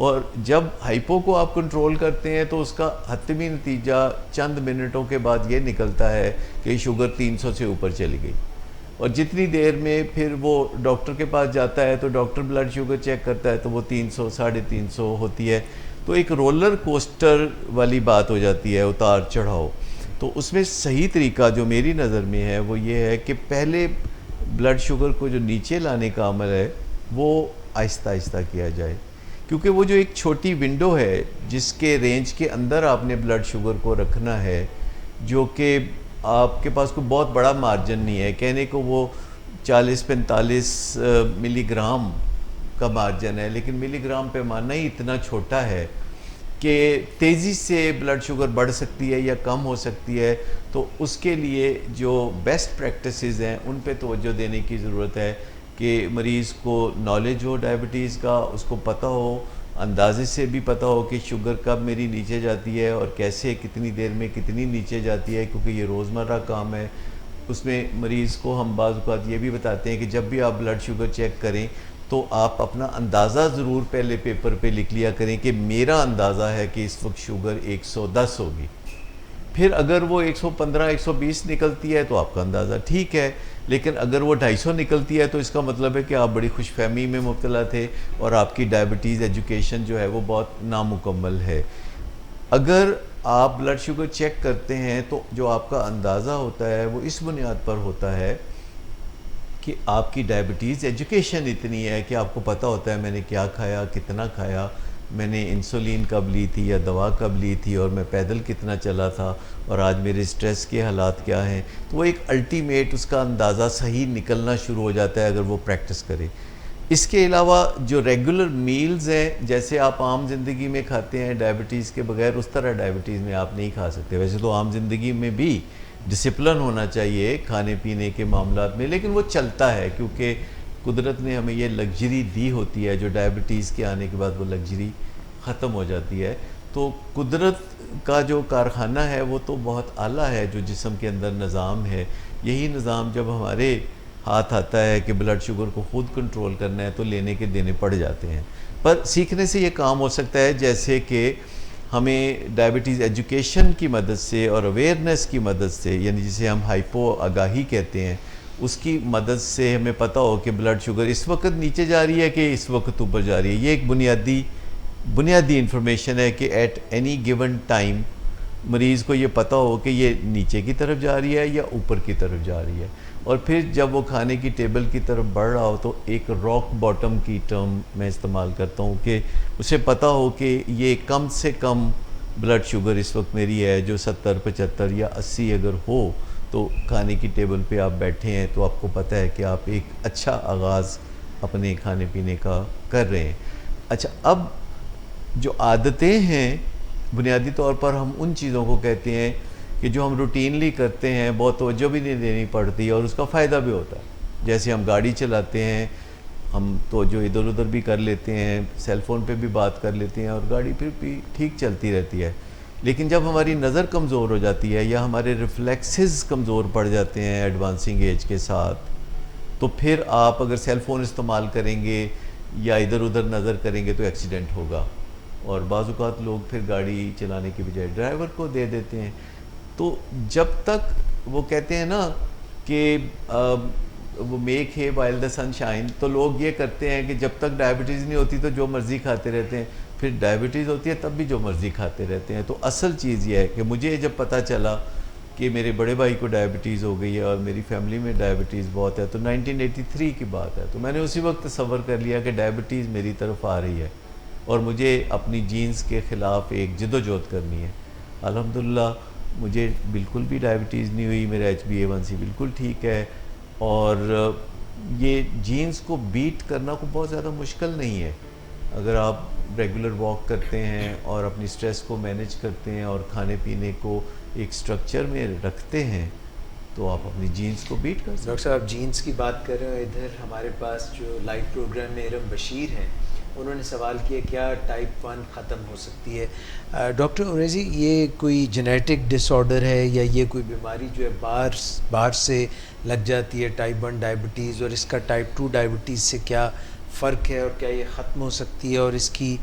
और जब हाइपो को आप कंट्रोल करते हैं तो उसका हतमी नतीजा चंद मिनटों के बाद ये निकलता है कि शुगर 300 से ऊपर चली गई। और जितनी देर में फिर वो डॉक्टर के पास जाता है तो डॉक्टर ब्लड शुगर चेक करता है तो वो 300, 350 होती है। तो एक रोलर कोस्टर वाली बात हो जाती है, उतार चढ़ाव। तो उसमें सही तरीका जो मेरी नज़र में है वो ये है कि पहले ब्लड शुगर को जो नीचे लाने का अमल है वो आहिस्ता आहिस्ता किया जाए, क्योंकि वो जो एक छोटी विंडो है जिसके रेंज के अंदर आपने ब्लड शुगर को रखना है, जो कि आपके पास कोई बहुत बड़ा मार्जिन नहीं है, कहने को वो 40-45 मिलीग्राम का मार्जिन है, लेकिन मिलीग्राम पैमाना ही इतना छोटा है कि तेज़ी से ब्लड शुगर बढ़ सकती है या कम हो सकती है। तो उसके लिए जो बेस्ट प्रैक्टिसेस हैं उन पे तवज्जो देने की ज़रूरत है कि मरीज़ को नॉलेज हो डायबिटीज़ का, उसको पता हो, अंदाजे से भी पता हो कि शुगर कब मेरी नीचे जाती है और कैसे, कितनी देर में कितनी नीचे जाती है, क्योंकि ये रोज़मर्रा काम है। उसमें मरीज़ को हम बाज़ औक़ात ये भी बताते हैं कि जब भी आप ब्लड शुगर चेक करें तो आप अपना अंदाज़ा ज़रूर पहले पेपर पे लिख लिया करें कि मेरा अंदाज़ा है कि इस वक्त शुगर 110 होगी। फिर अगर वो 115-120 निकलती है तो आपका अंदाज़ा ठीक है, लेकिन अगर वो 250 निकलती है तो इसका मतलब है कि आप बड़ी खुशफहमी में मुब्तला थे और आपकी डायबिटीज़ एजुकेशन जो है वो बहुत नामुकम्मल है। अगर आप ब्लड शुगर चेक करते हैं तो जो आपका अंदाज़ा होता है वो इस बुनियाद पर होता है कि आपकी डायबिटीज़ एजुकेशन इतनी है कि आपको पता होता है मैंने क्या खाया, कितना खाया, मैंने इंसुलिन कब ली थी या दवा कब ली थी और मैं पैदल कितना चला था और आज मेरे स्ट्रेस के हालात क्या हैं, तो वो एक अल्टीमेट उसका अंदाज़ा सही निकलना शुरू हो जाता है अगर वो प्रैक्टिस करे। इसके अलावा जो रेगुलर मील्स हैं, जैसे आप आम ज़िंदगी में खाते हैं डायबिटीज़ के बगैर, उस तरह डायबिटीज़ में आप नहीं खा सकते। वैसे तो आम ज़िंदगी में भी डिसिप्लिन होना चाहिए खाने पीने के मामलात में, लेकिन वो चलता है क्योंकि कुदरत ने हमें ये लग्जरी दी होती है, जो डायबिटीज़ के आने के बाद वो लग्जरी ख़त्म हो जाती है। तो कुदरत का जो कारखाना है वो तो बहुत आला है, जो जिस्म के अंदर निज़ाम है, यही निज़ाम जब हमारे हाथ आता है कि ब्लड शुगर को ख़ुद कंट्रोल करना है तो लेने के देने पड़ जाते हैं। पर सीखने से ये काम हो सकता है, जैसे कि हमें डायबिटीज़ एजुकेशन की मदद से और अवेयरनेस की मदद से, यानी जिसे हम हाइपो आगाही कहते हैं, उसकी मदद से हमें पता हो कि ब्लड शुगर इस वक्त नीचे जा रही है कि इस वक्त ऊपर जा रही है। ये एक बुनियादी इंफॉर्मेशन है कि एट एनी गिवन टाइम मरीज़ को ये पता हो कि ये नीचे की तरफ जा रही है या ऊपर की तरफ जा रही है। और फिर जब वो खाने की टेबल की तरफ बढ़ रहा हो तो एक रॉक बॉटम की टर्म मैं इस्तेमाल करता हूँ कि उसे पता हो कि ये कम से कम ब्लड शुगर इस वक्त मेरी है जो 70, 75 या 80 अगर हो तो खाने की टेबल पे आप बैठे हैं तो आपको पता है कि आप एक अच्छा आगाज़ अपने खाने पीने का कर रहे हैं। अच्छा, अब जो आदतें हैं बुनियादी तौर पर हम उन चीज़ों को कहते हैं कि जो हम रूटीनली करते हैं, बहुत तवज्जो भी नहीं देनी पड़ती और उसका फ़ायदा भी होता है। जैसे हम गाड़ी चलाते हैं, हम तो जो इधर उधर भी कर लेते हैं, सेल फ़ोन पे भी बात कर लेते हैं और गाड़ी फिर भी ठीक चलती रहती है। लेकिन जब हमारी नज़र कमज़ोर हो जाती है या हमारे रिफ्लेक्सेस कमज़ोर पड़ जाते हैं एडवांसिंग एज के साथ, तो फिर आप अगर सेल फ़ोन इस्तेमाल करेंगे या इधर उधर नज़र करेंगे तो एक्सीडेंट होगा और बाज़ औक़ात लोग फिर गाड़ी चलाने के बजाय ड्राइवर को दे देते हैं। तो जब तक वो कहते हैं ना कि वो मेक है वाइल द सनशाइन, तो लोग ये करते हैं कि जब तक डायबिटीज़ नहीं होती तो जो मर्ज़ी खाते रहते हैं, फिर डायबिटीज़ होती है तब भी जो मर्ज़ी खाते रहते हैं। तो असल चीज़ ये है कि मुझे जब पता चला कि मेरे बड़े भाई को डायबिटीज़ हो गई है और मेरी फैमिली में डायबिटीज़ बहुत है, तो 1983 की बात है, तो मैंने उसी वक्त तसव्वुर कर लिया कि डायबिटीज़ मेरी तरफ आ रही है और मुझे अपनी जीन्स के ख़िलाफ़ एक जद्दोजहद करनी है। अल्हम्दुलिल्लाह मुझे बिल्कुल भी डायबिटीज़ नहीं हुई, मेरा HbA1c बिल्कुल ठीक है और ये जीन्स को बीट करना को बहुत ज़्यादा मुश्किल नहीं है। अगर आप रेगुलर वॉक करते हैं और अपनी स्ट्रेस को मैनेज करते हैं और खाने पीने को एक स्ट्रक्चर में रखते हैं तो आप अपनी जीन्स को बीट कर सकते हैं। डॉक्टर साहब जीन्स की बात कर रहे हो, इधर हमारे पास जो लाइव प्रोग्राम में इरम बशीर हैं, उन्होंने सवाल किया क्या टाइप 1 ख़त्म हो सकती है। डॉक्टर उरेजी, ये कोई जेनेटिक डिसऑर्डर है या ये कोई बीमारी जो है बाहर से लग जाती है टाइप 1 डायबिटीज़, और इसका टाइप 2 डायबिटीज़ से क्या फ़र्क है और क्या ये ख़त्म हो सकती है और इसकी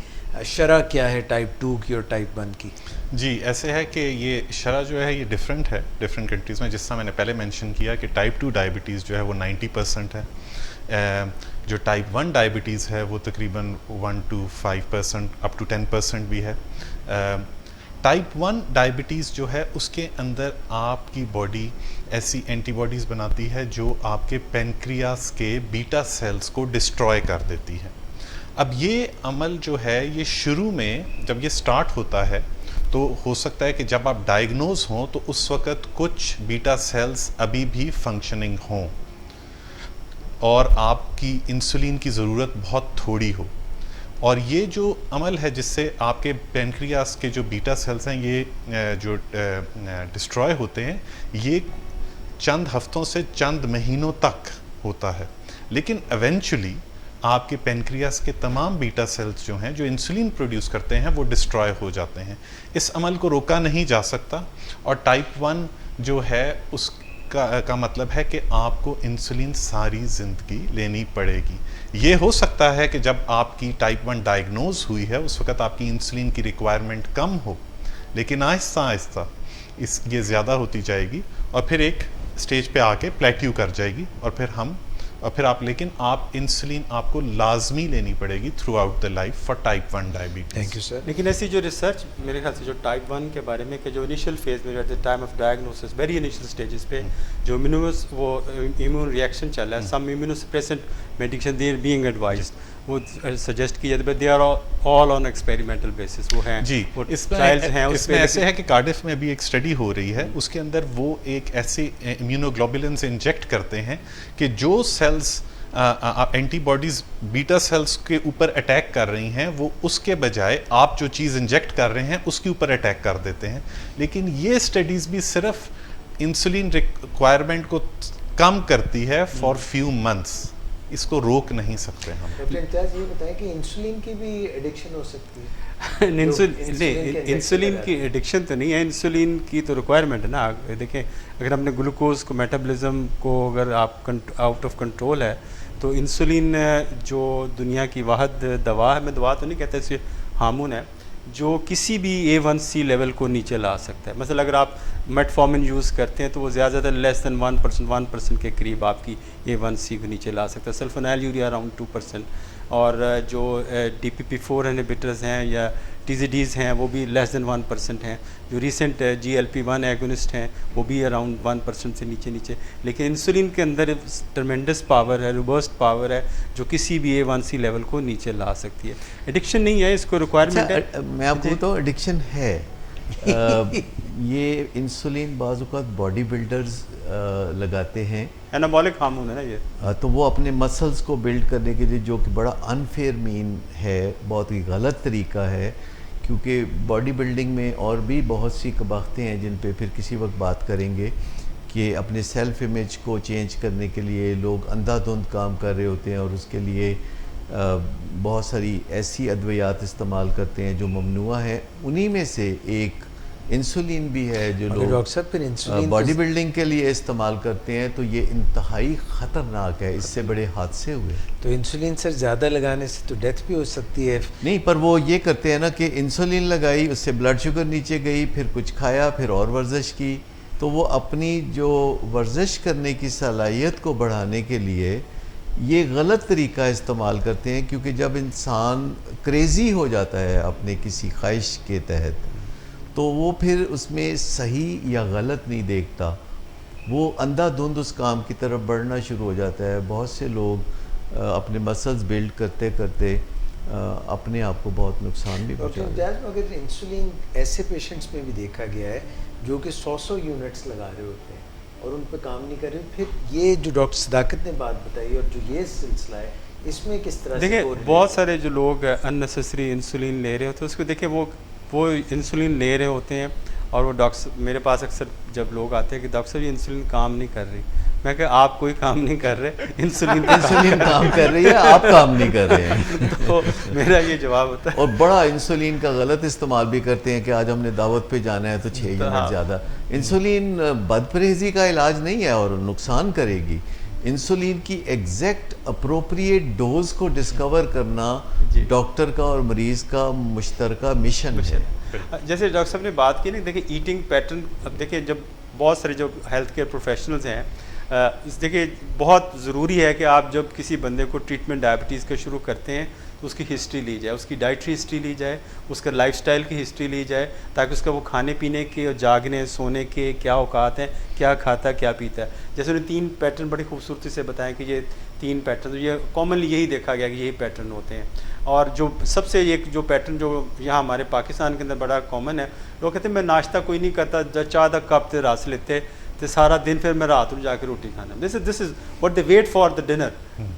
शरह क्या है टाइप 2 की और टाइप 1 की? जी, ऐसे है कि ये शरह जो है ये डिफरेंट है डिफरेंट कंट्रीज़ में। जिस तरह मैंने पहले मेंशन किया कि टाइप 2 डायबिटीज़ जो है वो 90% है, जो टाइप 1 डायबिटीज़ है वो तकरीबन 1 to 5% अप टू 10% भी है। टाइप 1 डायबिटीज़ जो है उसके अंदर आपकी बॉडी ऐसी एंटीबॉडीज़ बनाती है जो आपके पेनक्रियास के बीटा सेल्स को डिस्ट्रॉय कर देती है। अब ये अमल जो है ये शुरू में जब ये स्टार्ट होता है तो हो सकता है कि जब आप डायग्नोज हों तो उस वक़्त कुछ बीटा सेल्स अभी भी फंक्शनिंग हों और आपकी इंसुलिन की ज़रूरत बहुत थोड़ी हो, और ये जो अमल है जिससे आपके पेनक्रियास के जो बीटा सेल्स हैं ये जो डिस्ट्रॉय होते हैं, ये चंद हफ्तों से चंद महीनों तक होता है, लेकिन इवेंचुअली आपके पेनक्रियास के तमाम बीटा सेल्स जो हैं जो इंसुलिन प्रोड्यूस करते हैं वो डिस्ट्रॉय हो जाते हैं। इस अमल को रोका नहीं जा सकता और टाइप 1 जो है उसका मतलब है कि आपको इंसुलिन सारी ज़िंदगी लेनी पड़ेगी। ये हो सकता है कि जब आपकी टाइप 1 डायग्नोज हुई है उस वक़्त आपकी इंसुलिन की रिक्वायरमेंट कम हो, लेकिन आहिस्ता आहिस्ता ये ज़्यादा होती जाएगी और फिर एक स्टेज पे आके प्लेट्यू कर जाएगी और फिर आप लेकिन आप इंसुलिन आपको लाजमी लेनी पड़ेगी through out the life for type 1 diabetes. Thank you sir. लेकिन ऐसी जो रिसर्च मेरे ख्याल से जो टाइप 1 के बारे में कि जो इनिशियल फेज में रहते time of diagnosis very initial stages पे जो इम्यून रिएक्शन चल रहा है, some immunosuppressant medication they are being advised, वो सजेस्ट किया जाता है, they are all on experimental basis, वो हैं जी। वो ट्रायल्स हैं उस इसमें पे, ऐसे है कि कार्डिफ में अभी एक स्टडी हो रही है, उसके अंदर वो एक ऐसे इम्यूनोग्लोबुलिन्स इंजेक्ट करते हैं कि जो सेल्स एंटीबॉडीज बीटा सेल्स के ऊपर अटैक कर रही हैं, वो उसके बजाय आप जो चीज़ इंजेक्ट कर रहे हैं उसके ऊपर अटैक कर देते हैं। लेकिन ये स्टडीज़ भी सिर्फ इंसुलिन रिक्वायरमेंट को कम करती है फॉर फ्यू मंथ्स, इसको रोक नहीं सकते हम। डॉक्टर इम्तियाज़ ये बताएं कि इंसुलिन की भी एडिक्शन हो सकती है? इंसुलिन की एडिक्शन तो नहीं है, इंसुलिन की तो रिक्वायरमेंट है ना। देखें, अगर हमने ग्लूकोज को, मेटाबॉलिज्म को अगर आप आउट ऑफ कंट्रोल है, तो इंसुलिन जो दुनिया की वाहिद दवा है, मैं दवा तो नहीं कहता, इसे हार्मोन है जो किसी भी A1C लेवल को नीचे ला सकता है। मतलब अगर आप मेटफॉर्मिन यूज़ करते हैं तो वो ज़्यादा लेस दैन 1% के करीब आपकी A1C को नीचे ला सकता है। सल्फोनाइल यूरिया अराउंड 2%, और जो DPP4 इनहिबिटर्स हैं या TZDs हैं वो भी लेस दैन 1% हैं। जो रिसेंट GLP-1 एगोनिस्ट हैं वो भी अराउंड 1% से नीचे। लेकिन इंसुलिन के अंदर ट्रमेंडस पावर है, रोबस्ट पावर है जो किसी भी A1C लेवल को नीचे ला सकती है। एडिक्शन नहीं है, इसको रिक्वायरमेंट है। मैं आपको तो एडिक्शन है ये इंसुलिन बाज़-औक़ात बॉडी बिल्डर्स लगाते हैं, एनाबॉलिक हार्मोन है ना ये। तो वो अपने मसल्स को बिल्ड करने के लिए, जो कि बड़ा अनफेयर मीन है, बहुत ही गलत तरीका है, क्योंकि बॉडी बिल्डिंग में और भी बहुत सी कबाख्तें हैं जिन पे फिर किसी वक्त बात करेंगे, कि अपने सेल्फ इमेज को चेंज करने के लिए लोग अंधाधुंध काम कर रहे होते हैं और उसके लिए बहुत सारी ऐसी अद्वियात इस्तेमाल करते हैं जो ममनुआ है। उन्हीं में से एक इंसुलिन भी है जो लोग डॉक्टर साहब फिर इंसुलिन बॉडी बिल्डिंग के लिए इस्तेमाल करते हैं, तो ये इंतहाई ख़तरनाक है, इससे बड़े हादसे हुए। तो इंसुलिन सर ज़्यादा लगाने से तो डेथ भी हो सकती है? नहीं, पर वो ये करते हैं ना कि इंसुलिन लगाई, उससे ब्लड शुगर नीचे गई, फिर कुछ खाया, फिर और वर्जिश की, तो वो अपनी जो वर्जिश करने की सलाहियत को बढ़ाने के लिए ये गलत तरीका इस्तेमाल करते हैं। क्योंकि जब इंसान क्रेज़ी हो जाता है अपने किसी ख्वाहिश के तहत, तो वो फिर उसमें सही या गलत नहीं देखता, वो अंधाधुंध उस काम की तरफ बढ़ना शुरू हो जाता है। बहुत से लोग अपने मसल्स बिल्ड करते करते अपने आप को बहुत नुकसान भी पहुंचा रहे हैं। अगर इंसुलिन ऐसे पेशेंट्स में भी देखा गया है जो कि 100 यूनिट्स लगा रहे होते हैं और उन पर काम नहीं कर रहे, फिर ये जो डॉक्टर सदाकत ने बात बताई और जो ये सिलसिला है, इसमें किस तरह से? देखिए, बहुत सारे जो लोग अननेसेसरी इंसुलिन ले रहे होते हैं, उसको देखिए वो इंसुलिन ले रहे होते हैं, और वो डॉक्टर मेरे पास अक्सर जब लोग आते हैं कि डॉक्टर साहब ये इंसुलिन काम नहीं कर रही, मैं कहा आप कोई काम नहीं कर रहे, इंसुलिन काम कर रही है, आप काम नहीं कर रहे हैं। तो मेरा ये जवाब होता है। और बड़ा इंसुलिन का गलत इस्तेमाल भी करते हैं कि आज हमने दावत पे जाना है तो 6 यूनिट ज़्यादा। इंसुलिन बदपरहेज़ी का इलाज नहीं है और नुकसान करेगी। इंसुलिन की एग्जैक्ट अप्रोप्रिएट डोज को डिस्कवर करना डॉक्टर का और मरीज़ का मुश्तरका मिशन है। जैसे डॉक्टर साहब ने बात की ना, देखिए ईटिंग पैटर्न, अब देखिए जब बहुत सारे जो हेल्थ केयर प्रोफेशनल्स हैं, देखिए बहुत ज़रूरी है कि आप जब किसी बंदे को ट्रीटमेंट डायबिटीज़ का शुरू करते हैं तो उसकी हिस्ट्री ली जाए, उसकी डाइटरी हिस्ट्री ली जाए, उसका लाइफस्टाइल की हिस्ट्री ली जाए, ताकि उसका वो खाने पीने के और जागने सोने के क्या औकात हैं, क्या खाता क्या पीता है। जैसे उन्हें 3 पैटर्न बड़ी खूबसूरती से बताएं कि ये 3 पैटर्न, ये कॉमनली यही देखा गया कि यही पैटर्न होते हैं। और जो सबसे एक जो पैटर्न जो यहाँ हमारे पाकिस्तान के अंदर बड़ा कॉमन है, लोग कहते हैं मैं नाश्ता कोई नहीं करता, चाह दा कप ते रस लेते तो सारा दिन, फिर मैं रात में जाकर रोटी खाना, this is what they wait for the dinner.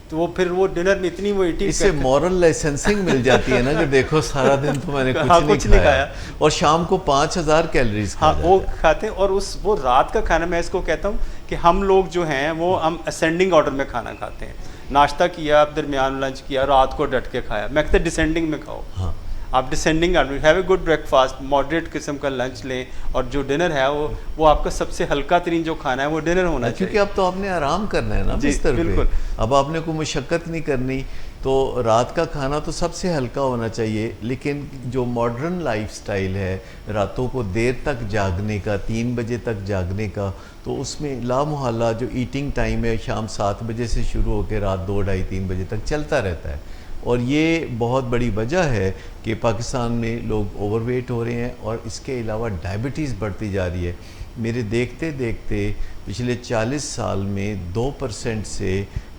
तो वो फिर वो डिनर में इतनी वो ईटिंग, इससे मॉरल लाइसेंसिंग मिल जाती है ना कि देखो सारा दिन तो मैंने कुछ नहीं खाया और शाम को 5000 कैलोरीज वो खाते हैं। और उस वो रात का खाना, मैं इसको कहता हूँ कि हम लोग जो हैं वो हम असेंडिंग ऑर्डर में खाना खाते हैं। नाश्ता किया, दरमियान लंच किया, रात को डट के खाया। मैं कहता डिसेंडिंग में खाओ। हाँ, आप descending have a good breakfast, moderate किस्म का लंच लें, और जो डिनर है वो आपका सबसे हल्का तरीन जो खाना है वो डिनर होना चाहिए। क्योंकि अब तो आपने आराम करना है ना बिस्तर पे, अब आपने कोई मुशक्क़त नहीं करनी, तो रात का खाना तो सबसे हल्का होना चाहिए। लेकिन जो मॉडर्न लाइफस्टाइल है, रातों को देर तक जागने का, 3 बजे तक जागने का, तो उसमें लामुहल्ला जो ईटिंग टाइम है शाम 7 बजे से शुरू होकर रात 2, 2:30, 3 बजे तक चलता रहता है। और ये बहुत बड़ी वजह है कि पाकिस्तान में लोग ओवरवेट हो रहे हैं, और इसके अलावा डायबिटीज़ बढ़ती जा रही है। मेरे देखते देखते पिछले 40 साल में 2% से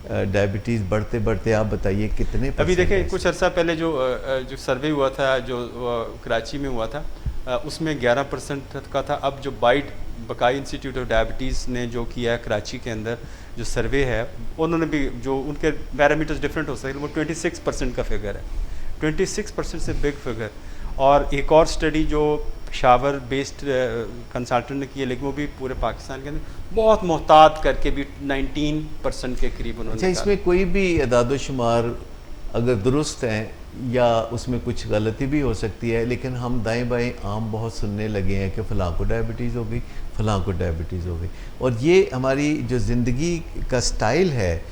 डायबिटीज़ बढ़ते बढ़ते आप बताइए कितने अभी देखें percent कुछ अर्सा पहले जो सर्वे हुआ था जो कराची में हुआ था उसमें 11% का था। अब जो बकाई इंस्टीट्यूट ऑफ डायबिटीज़ ने जो किया है कराची के अंदर जो सर्वे है, उन्होंने भी जो उनके पैरामीटर्स डिफरेंट हो सकते हैं, वो 26% का फिगर है। 26% से बिग फिगर। और एक और स्टडी जो पेशावर बेस्ड कंसल्टेंट ने की है, लेकिन वो भी पूरे पाकिस्तान के अंदर बहुत मोहतात करके भी 19% के करीब उन्होंने। अच्छा, इसमें कोई भी अदाद शुमार अगर दुरुस्त हैं या उसमें कुछ गलती भी हो सकती है, लेकिन हम दाएं बाएं आम बहुत सुनने लगे हैं कि फ़लाँ को डायबिटीज़ हो गई, फ़लाँ को डायबिटीज़ हो गई, और ये हमारी जो ज़िंदगी का स्टाइल है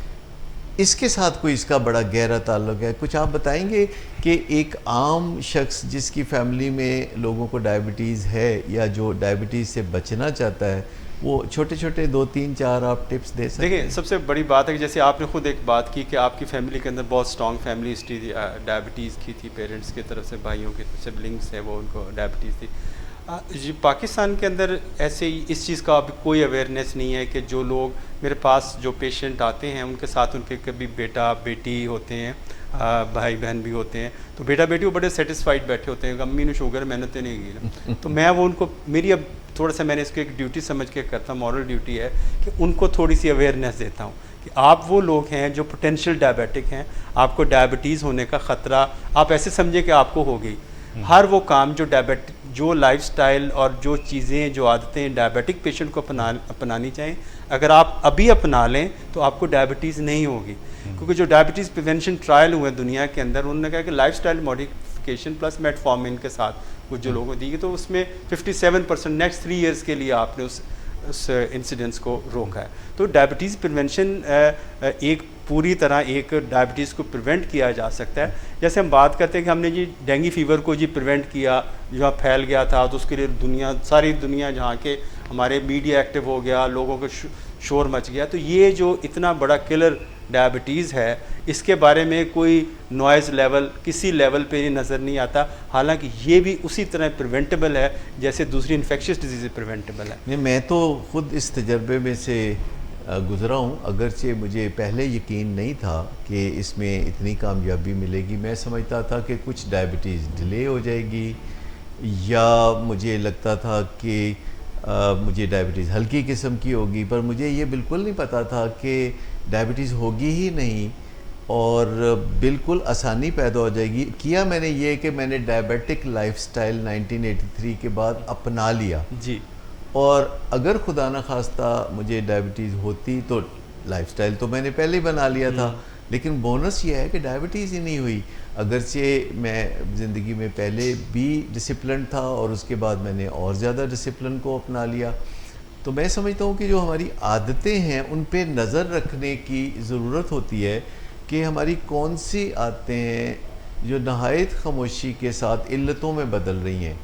इसके साथ कोई इसका बड़ा गहरा ताल्लुक है। कुछ आप बताएंगे कि एक आम शख्स जिसकी फैमिली में लोगों को डायबिटीज़ है या जो डायबिटीज़ से बचना चाहता है, वो छोटे छोटे 2 3 4 आप टिप्स दे सकते हैं? देखिए, सबसे बड़ी बात है कि जैसे आपने खुद एक बात की कि आपकी फैमिली के अंदर बहुत स्ट्रॉन्ग फैमिली हिस्ट्री डायबिटीज़ की थी, पेरेंट्स की तरफ से, भाइयों के सिबलिंग्स है वो उनको डायबिटीज़ थी। जी, पाकिस्तान के अंदर ऐसे ही इस चीज़ का अभी कोई अवेयरनेस नहीं है कि जो लोग मेरे पास जो पेशेंट आते हैं उनके साथ उनके कभी बेटा बेटी होते हैं, भाई बहन भी होते हैं, तो बेटा बेटी वो बड़े सेटिस्फाइड बैठे होते हैं, अम्मी ने शुगर मैंने तो नहीं की ना। तो मैं वो उनको मेरी अब थोड़ा सा मैंने इसको एक ड्यूटी समझ के करता, मॉरल ड्यूटी है कि उनको थोड़ी सी अवेयरनेस देता हूँ कि आप वो लोग हैं जो पोटेंशियल डायबिटिक हैं, आपको डायबिटीज़ होने का ख़तरा आप ऐसे समझे कि आपको हो गई। हर वो काम जो लाइफस्टाइल और जो चीज़ें जो आदतें डायबिटिक पेशेंट को अपनानी चाहिए, अगर आप अभी अपना लें तो आपको डायबिटीज़ नहीं होगी। क्योंकि जो डायबिटीज़ प्रिवेंशन ट्रायल हुए दुनिया के अंदर, उन्होंने कहा कि लाइफस्टाइल मॉडिफिकेशन प्लस मेटफॉर्मिन के साथ कुछ जो लोगों को दी गई, तो उसमें 57% नेक्स्ट 3 ईयर्स के लिए आपने उस इंसिडेंस को रोका है। तो डायबिटीज़ प्रिवेंशन एक पूरी तरह एक डायबिटीज़ को प्रिवेंट किया जा सकता है। जैसे हम बात करते हैं कि हमने जी डेंगू फीवर को जी प्रिवेंट किया, जहाँ फैल गया था, तो उसके लिए सारी दुनिया जहाँ के हमारे मीडिया एक्टिव हो गया, लोगों को शोर मच गया। तो ये जो इतना बड़ा किलर डायबिटीज़ है, इसके बारे में कोई नॉइज़ लेवल किसी लेवल पे नज़र नहीं आता, हालांकि ये भी उसी तरह प्रिवेंटेबल है जैसे दूसरी इन्फेक्शियस डिजीज़ प्रिवेंटेबल है। नहीं, मैं तो खुद इस तजर्बे में से गुज़रा हूँ, अगरचे मुझे पहले यकीन नहीं था कि इसमें इतनी कामयाबी मिलेगी। मैं समझता था कि कुछ डायबिटीज़ डिले हो जाएगी, या मुझे लगता था कि मुझे डायबिटीज़ हल्की किस्म की होगी, पर मुझे ये बिल्कुल नहीं पता था कि डायबिटीज़ होगी ही नहीं और बिल्कुल आसानी पैदा हो जाएगी। किया मैंने ये कि मैंने डायबिटिक लाइफस्टाइल 1983 के बाद अपना लिया जी। और अगर खुदा न खास्ता मुझे डायबिटीज़ होती तो लाइफस्टाइल तो मैंने पहले ही बना लिया था, लेकिन बोनस ये है कि डायबिटीज़ ही नहीं हुई। अगरचे मैं ज़िंदगी में पहले भी डिसिप्लिन था और उसके बाद मैंने और ज़्यादा डिसिप्लिन को अपना लिया। तो मैं समझता हूँ कि जो हमारी आदतें हैं उन पे नज़र रखने की ज़रूरत होती है कि हमारी कौन सी आदतें हैं जो नहायत खामोशी के साथ इल्लतों में बदल रही हैं,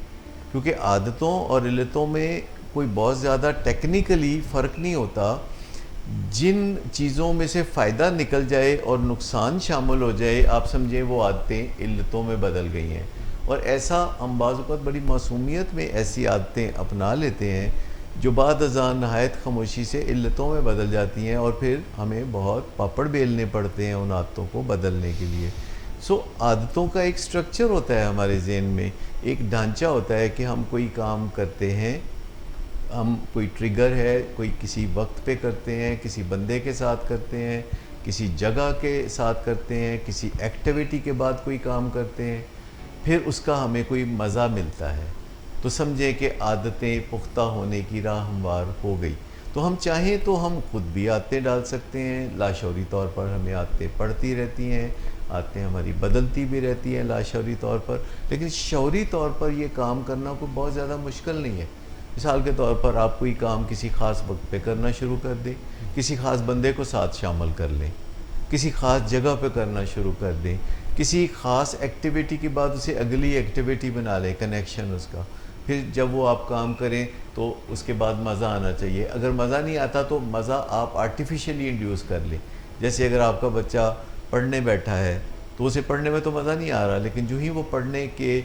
क्योंकि आदतों और इल्लतों में कोई बहुत ज़्यादा टेक्निकली फ़र्क नहीं होता। जिन चीज़ों में से फ़ायदा निकल जाए और नुकसान शामिल हो जाए, आप समझें वो आदतें इल्लतों में बदल गई हैं। और ऐसा हम बाज़ औक़ात बड़ी मासूमियत में ऐसी आदतें अपना लेते हैं जो बाद अज़ान नहायत खामोशी से इल्लतों में बदल जाती हैं, और फिर हमें बहुत पापड़ बेलने पड़ते हैं उन आदतों को बदलने के लिए। आदतों का एक स्ट्रक्चर होता है हमारे ज़हन में, एक ढांचा होता है कि हम कोई काम करते हैं, हम कोई ट्रिगर है, कोई किसी वक्त पे करते हैं, किसी बंदे के साथ करते हैं, किसी जगह के साथ करते हैं, किसी एक्टिविटी के बाद कोई काम करते हैं, फिर उसका हमें कोई मज़ा मिलता है, तो समझें कि आदतें पुख्ता होने की राह हमवार हो गई। तो हम चाहें तो हम खुद भी आदतें डाल सकते हैं, लाशौरी तौर पर हमें आदतें पड़ती रहती हैं, आदतें हमारी बदलती भी रहती हैं लाशौरी तौर पर, लेकिन शौरी तौर पर ये काम करना कोई बहुत ज़्यादा मुश्किल नहीं है। मिसाल के तौर पर आप कोई काम किसी ख़ास वक्त पे करना शुरू कर दें, किसी ख़ास बंदे को साथ शामिल कर लें, किसी ख़ास जगह पे करना शुरू कर दें, किसी ख़ास एक्टिविटी के बाद उसे अगली एक्टिविटी बना लें, कनेक्शन उसका। फिर जब वो आप काम करें तो उसके बाद मज़ा आना चाहिए। अगर मज़ा नहीं आता तो मज़ा आप आर्टिफिशियली इंड्यूस कर लें। जैसे अगर आपका बच्चा पढ़ने बैठा है तो उसे पढ़ने में तो मज़ा नहीं आ रहा, लेकिन जो ही वो पढ़ने के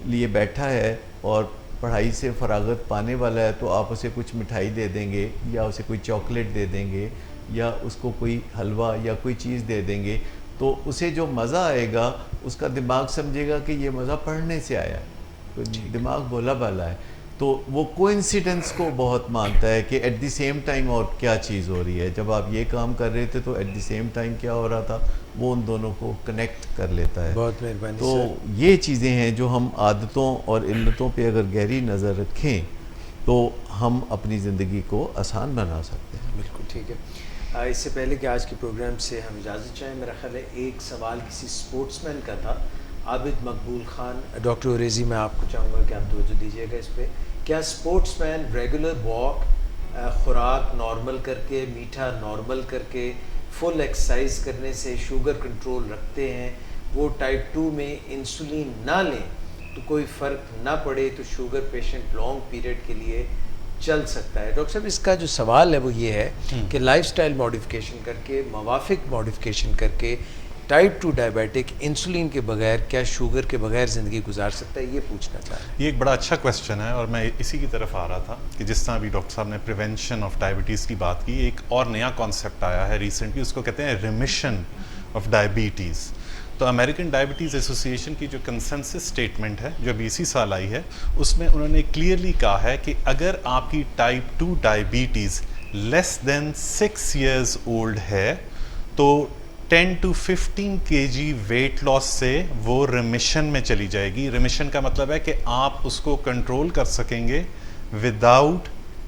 लिए बैठा है और पढ़ाई से फरागत पाने वाला है तो आप उसे कुछ मिठाई दे देंगे या उसे कोई चॉकलेट दे देंगे या उसको कोई हलवा या कोई चीज़ दे देंगे तो उसे जो मज़ा आएगा उसका दिमाग समझेगा कि ये मज़ा पढ़ने से आया है, दिमाग भोला भाला है, तो वो कोइंसिडेंस को बहुत मानता है कि एट द सेम टाइम और क्या चीज़ हो रही है। जब आप ये काम कर रहे थे तो एट द सेम टाइम क्या हो रहा था, वो उन दोनों को कनेक्ट कर लेता है। बहुत मेहरबानी तो सर। ये चीज़ें हैं जो हम आदतों और इल्लतों पे अगर गहरी नज़र रखें तो हम अपनी ज़िंदगी को आसान बना सकते हैं। बिल्कुल ठीक है। इससे पहले कि आज के प्रोग्राम से हम इजाज़त चाहें, मेरा ख्याल है एक सवाल किसी स्पोर्ट्समैन का था, आबिद मकबूल ख़ान। डॉक्टर ओरेज़ी, मैं आपको चाहूँगा कि आप तवज्जो दीजिएगा इस पर। क्या स्पोर्ट्समैन रेगुलर वॉक, खुराक नॉर्मल करके, मीठा नॉर्मल करके, फुल एक्सरसाइज करने से शुगर कंट्रोल रखते हैं, वो टाइप 2 में इंसुलिन ना लें तो कोई फ़र्क ना पड़े, तो शुगर पेशेंट लॉन्ग पीरियड के लिए चल सकता है? डॉक्टर साहब, इसका जो सवाल है वो ये है कि लाइफस्टाइल मॉडिफिकेशन करके, मवाफिक मॉडिफिकेशन करके टाइप 2 डायबिटिक इंसुलिन के बगैर क्या शुगर के बगैर ज़िंदगी गुजार सकता है, ये पूछना चाह रहे हैं। ये एक बड़ा अच्छा क्वेश्चन है और मैं इसी की तरफ आ रहा था कि जिस तरह अभी डॉक्टर साहब ने प्रिवेंशन ऑफ डायबिटीज़ की बात की, एक और नया कॉन्सेप्ट आया है रिसेंटली, उसको कहते हैं रिमिशन ऑफ डायबिटीज़। तो अमेरिकन डायबिटीज़ एसोसिएशन की जो कंसेंसस स्टेटमेंट है जो अभी इसी साल आई है, उसमें उन्होंने क्लियरली कहा है कि अगर आपकी type 2 diabetes less than 6 years old है तो 10 to 15 kg वेट लॉस से वो रिमिशन में चली जाएगी। रिमिशन का मतलब है कि आप उसको कंट्रोल कर सकेंगे विदाउट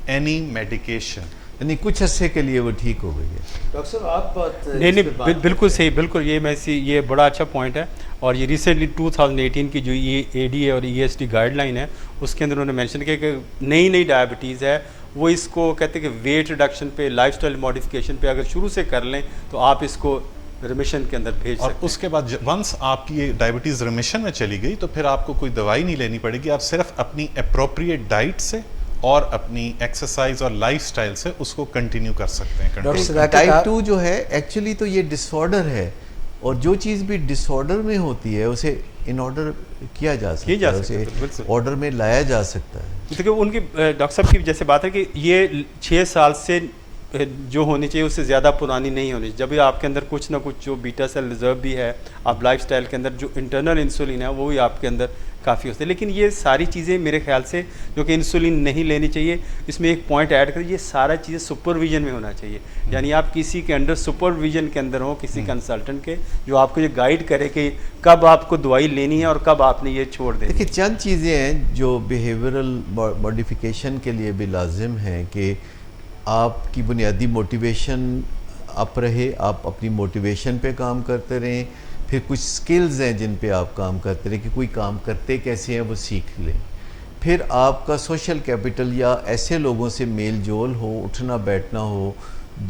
एनी मेडिकेशन, यानी कुछ अरसे के लिए वो ठीक हो गई है। डॉक्टर साहब, आप नहीं, बिल्कुल सही, बिल्कुल ये बड़ा अच्छा पॉइंट है। और ये रिसेंटली 2018 की जो ये ADA और ESD गाइडलाइन है, उसके अंदर उन्होंने मेंशन किया कि नई डायबिटीज़ है, वो इसको कहते हैं कि वेट रिडक्शन पे, लाइफस्टाइल मॉडिफिकेशन पे अगर शुरू से कर लें तो आप इसको रिमिशन के अंदर भेज और सकते हैं। उसके बाद वंस आपकी ये डायबिटीज़ रिमिशन में चली गई तो फिर आपको कोई दवाई नहीं लेनी पड़ेगी, आप सिर्फ अपनी अप्रोप्रिएट डाइट से और अपनी एक्सरसाइज और लाइफस्टाइल से उसको कंटिन्यू कर सकते हैं। डॉक्टर सदाकत, टाइप 2 जो है एक्चुअली तो ये डिसऑर्डर है, और जो चीज़ भी डिसऑर्डर में होती है उसे इन ऑर्डर किया जा सकता है, उसे ऑर्डर में लाया जा सकता है। देखिए, उनकी डॉक्टर साहब की जैसे बात है कि ये 6 साल से जो होनी चाहिए उससे ज़्यादा पुरानी नहीं होनी चाहिए। जब भी आपके अंदर कुछ ना कुछ जो बीटा सेल रिजर्व भी है, आप लाइफस्टाइल के अंदर जो इंटरनल इंसुलिन है वो भी आपके अंदर काफ़ी होते हैं। लेकिन ये सारी चीज़ें मेरे ख्याल से जो कि इंसुलिन नहीं लेनी चाहिए, इसमें एक पॉइंट ऐड करें, ये सारा चीज़ें सुपरविजन में होना चाहिए। यानी आप किसी के अंडर सुपरविजन के अंदर हो, किसी कंसल्टेंट के, जो आपको ये गाइड करे कि कब आपको दवाई लेनी है और कब आपने ये छोड़ देनी है। देखिए, चंद चीज़ें हैं जो बिहेवियरल मॉडिफिकेशन के लिए भी लाजिम हैं कि आपकी बुनियादी मोटिवेशन अप रहे, आप अपनी मोटिवेशन पे काम करते रहें, फिर कुछ स्किल्स हैं जिन पे आप काम करते रहें कि कोई काम करते कैसे हैं वो सीख लें, फिर आपका सोशल कैपिटल या ऐसे लोगों से मेल जोल हो, उठना बैठना हो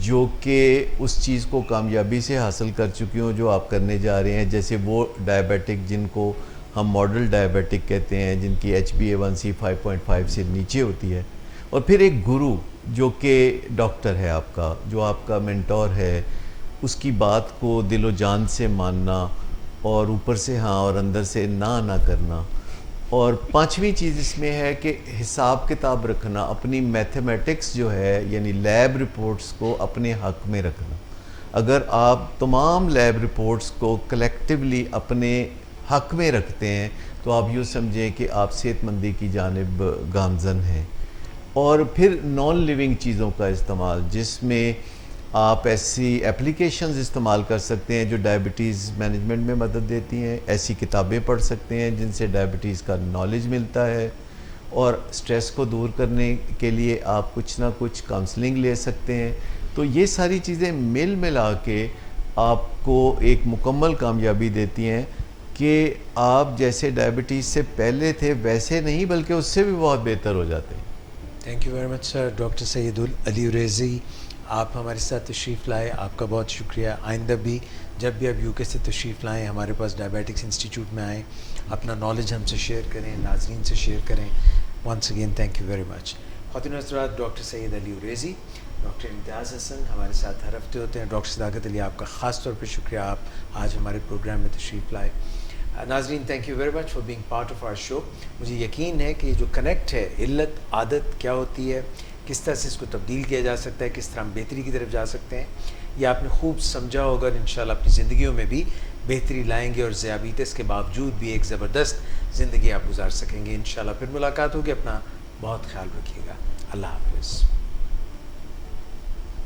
जो कि उस चीज़ को कामयाबी से हासिल कर चुके हों जो आप करने जा रहे हैं। जैसे वो डायबिटिक जिनको हम मॉडल डायबिटिक कहते हैं, जिनकी HbA1c 5.5 से नीचे होती है, और फिर एक गुरु जो कि डॉक्टर है आपका, जो आपका मेंटोर है, उसकी बात को दिलो जान से मानना और ऊपर से हाँ और अंदर से ना करना। और पांचवी चीज़ इसमें है कि हिसाब किताब रखना, अपनी मैथमेटिक्स जो है यानी लैब रिपोर्ट्स को अपने हक में रखना। अगर आप तमाम लैब रिपोर्ट्स को कलेक्टिवली अपने हक में रखते हैं तो आप यूँ समझें कि आप सेहतमंदी की जानिब गामज़न हैं। और फिर नॉन लिविंग चीज़ों का इस्तेमाल, जिसमें आप ऐसी एप्लीकेशंस इस्तेमाल कर सकते हैं जो डायबिटीज़ मैनेजमेंट में मदद देती हैं, ऐसी किताबें पढ़ सकते हैं जिनसे डायबिटीज़ का नॉलेज मिलता है, और स्ट्रेस को दूर करने के लिए आप कुछ ना कुछ काउंसलिंग ले सकते हैं। तो ये सारी चीज़ें मिल मिला के आपको एक मुकम्मल कामयाबी देती हैं कि आप जैसे डायबिटीज़ से पहले थे वैसे नहीं, बल्कि उससे भी बहुत बेहतर हो जाते हैं। Thank you very much sir. Doctor Syedul Ali Orezi, आप हमारे साथ तशरीफ़ लाए, आपका बहुत शुक्रिया। आइंदा भी जब भी आप यूके से तशरीफ़ लाएँ, हमारे पास डायबिटिक्स इंस्टीट्यूट में आएँ, अपना नॉलेज हमसे शेयर करें, नाज़रीन से शेयर करें। Once again thank you very much. ख़वातीन व हज़रात, डॉक्टर सैयद अली ओरेज़ी, डॉक्टर इम्तियाज़ हसन हमारे साथ हर हफ्ते होते हैं। डॉक्टर सदाकत अली, आपका ख़ास तौर पर शुक्रिया, आप आज हमारे प्रोग्राम में तशरीफ़ लाए। नाज़रीन, thank you very much for being part of our show. मुझे यकीन है कि जो कनेक्ट है, इल्लत आदत क्या होती है, किस तरह से इसको तब्दील किया जा सकता है, किस तरह हम बेहतरी की तरफ जा सकते हैं, ये आपने खूब समझा होगा। इंशाल्लाह अपनी ज़िंदगियों में भी बेहतरी लाएंगे और ज़ियाबीतस के बावजूद भी एक ज़बरदस्त ज़िंदगी आप गुजार सकेंगे। इंशाल्लाह फिर मुलाकात होगी। अपना बहुत ख्याल रखिएगा। अल्लाह हाफ़िज़।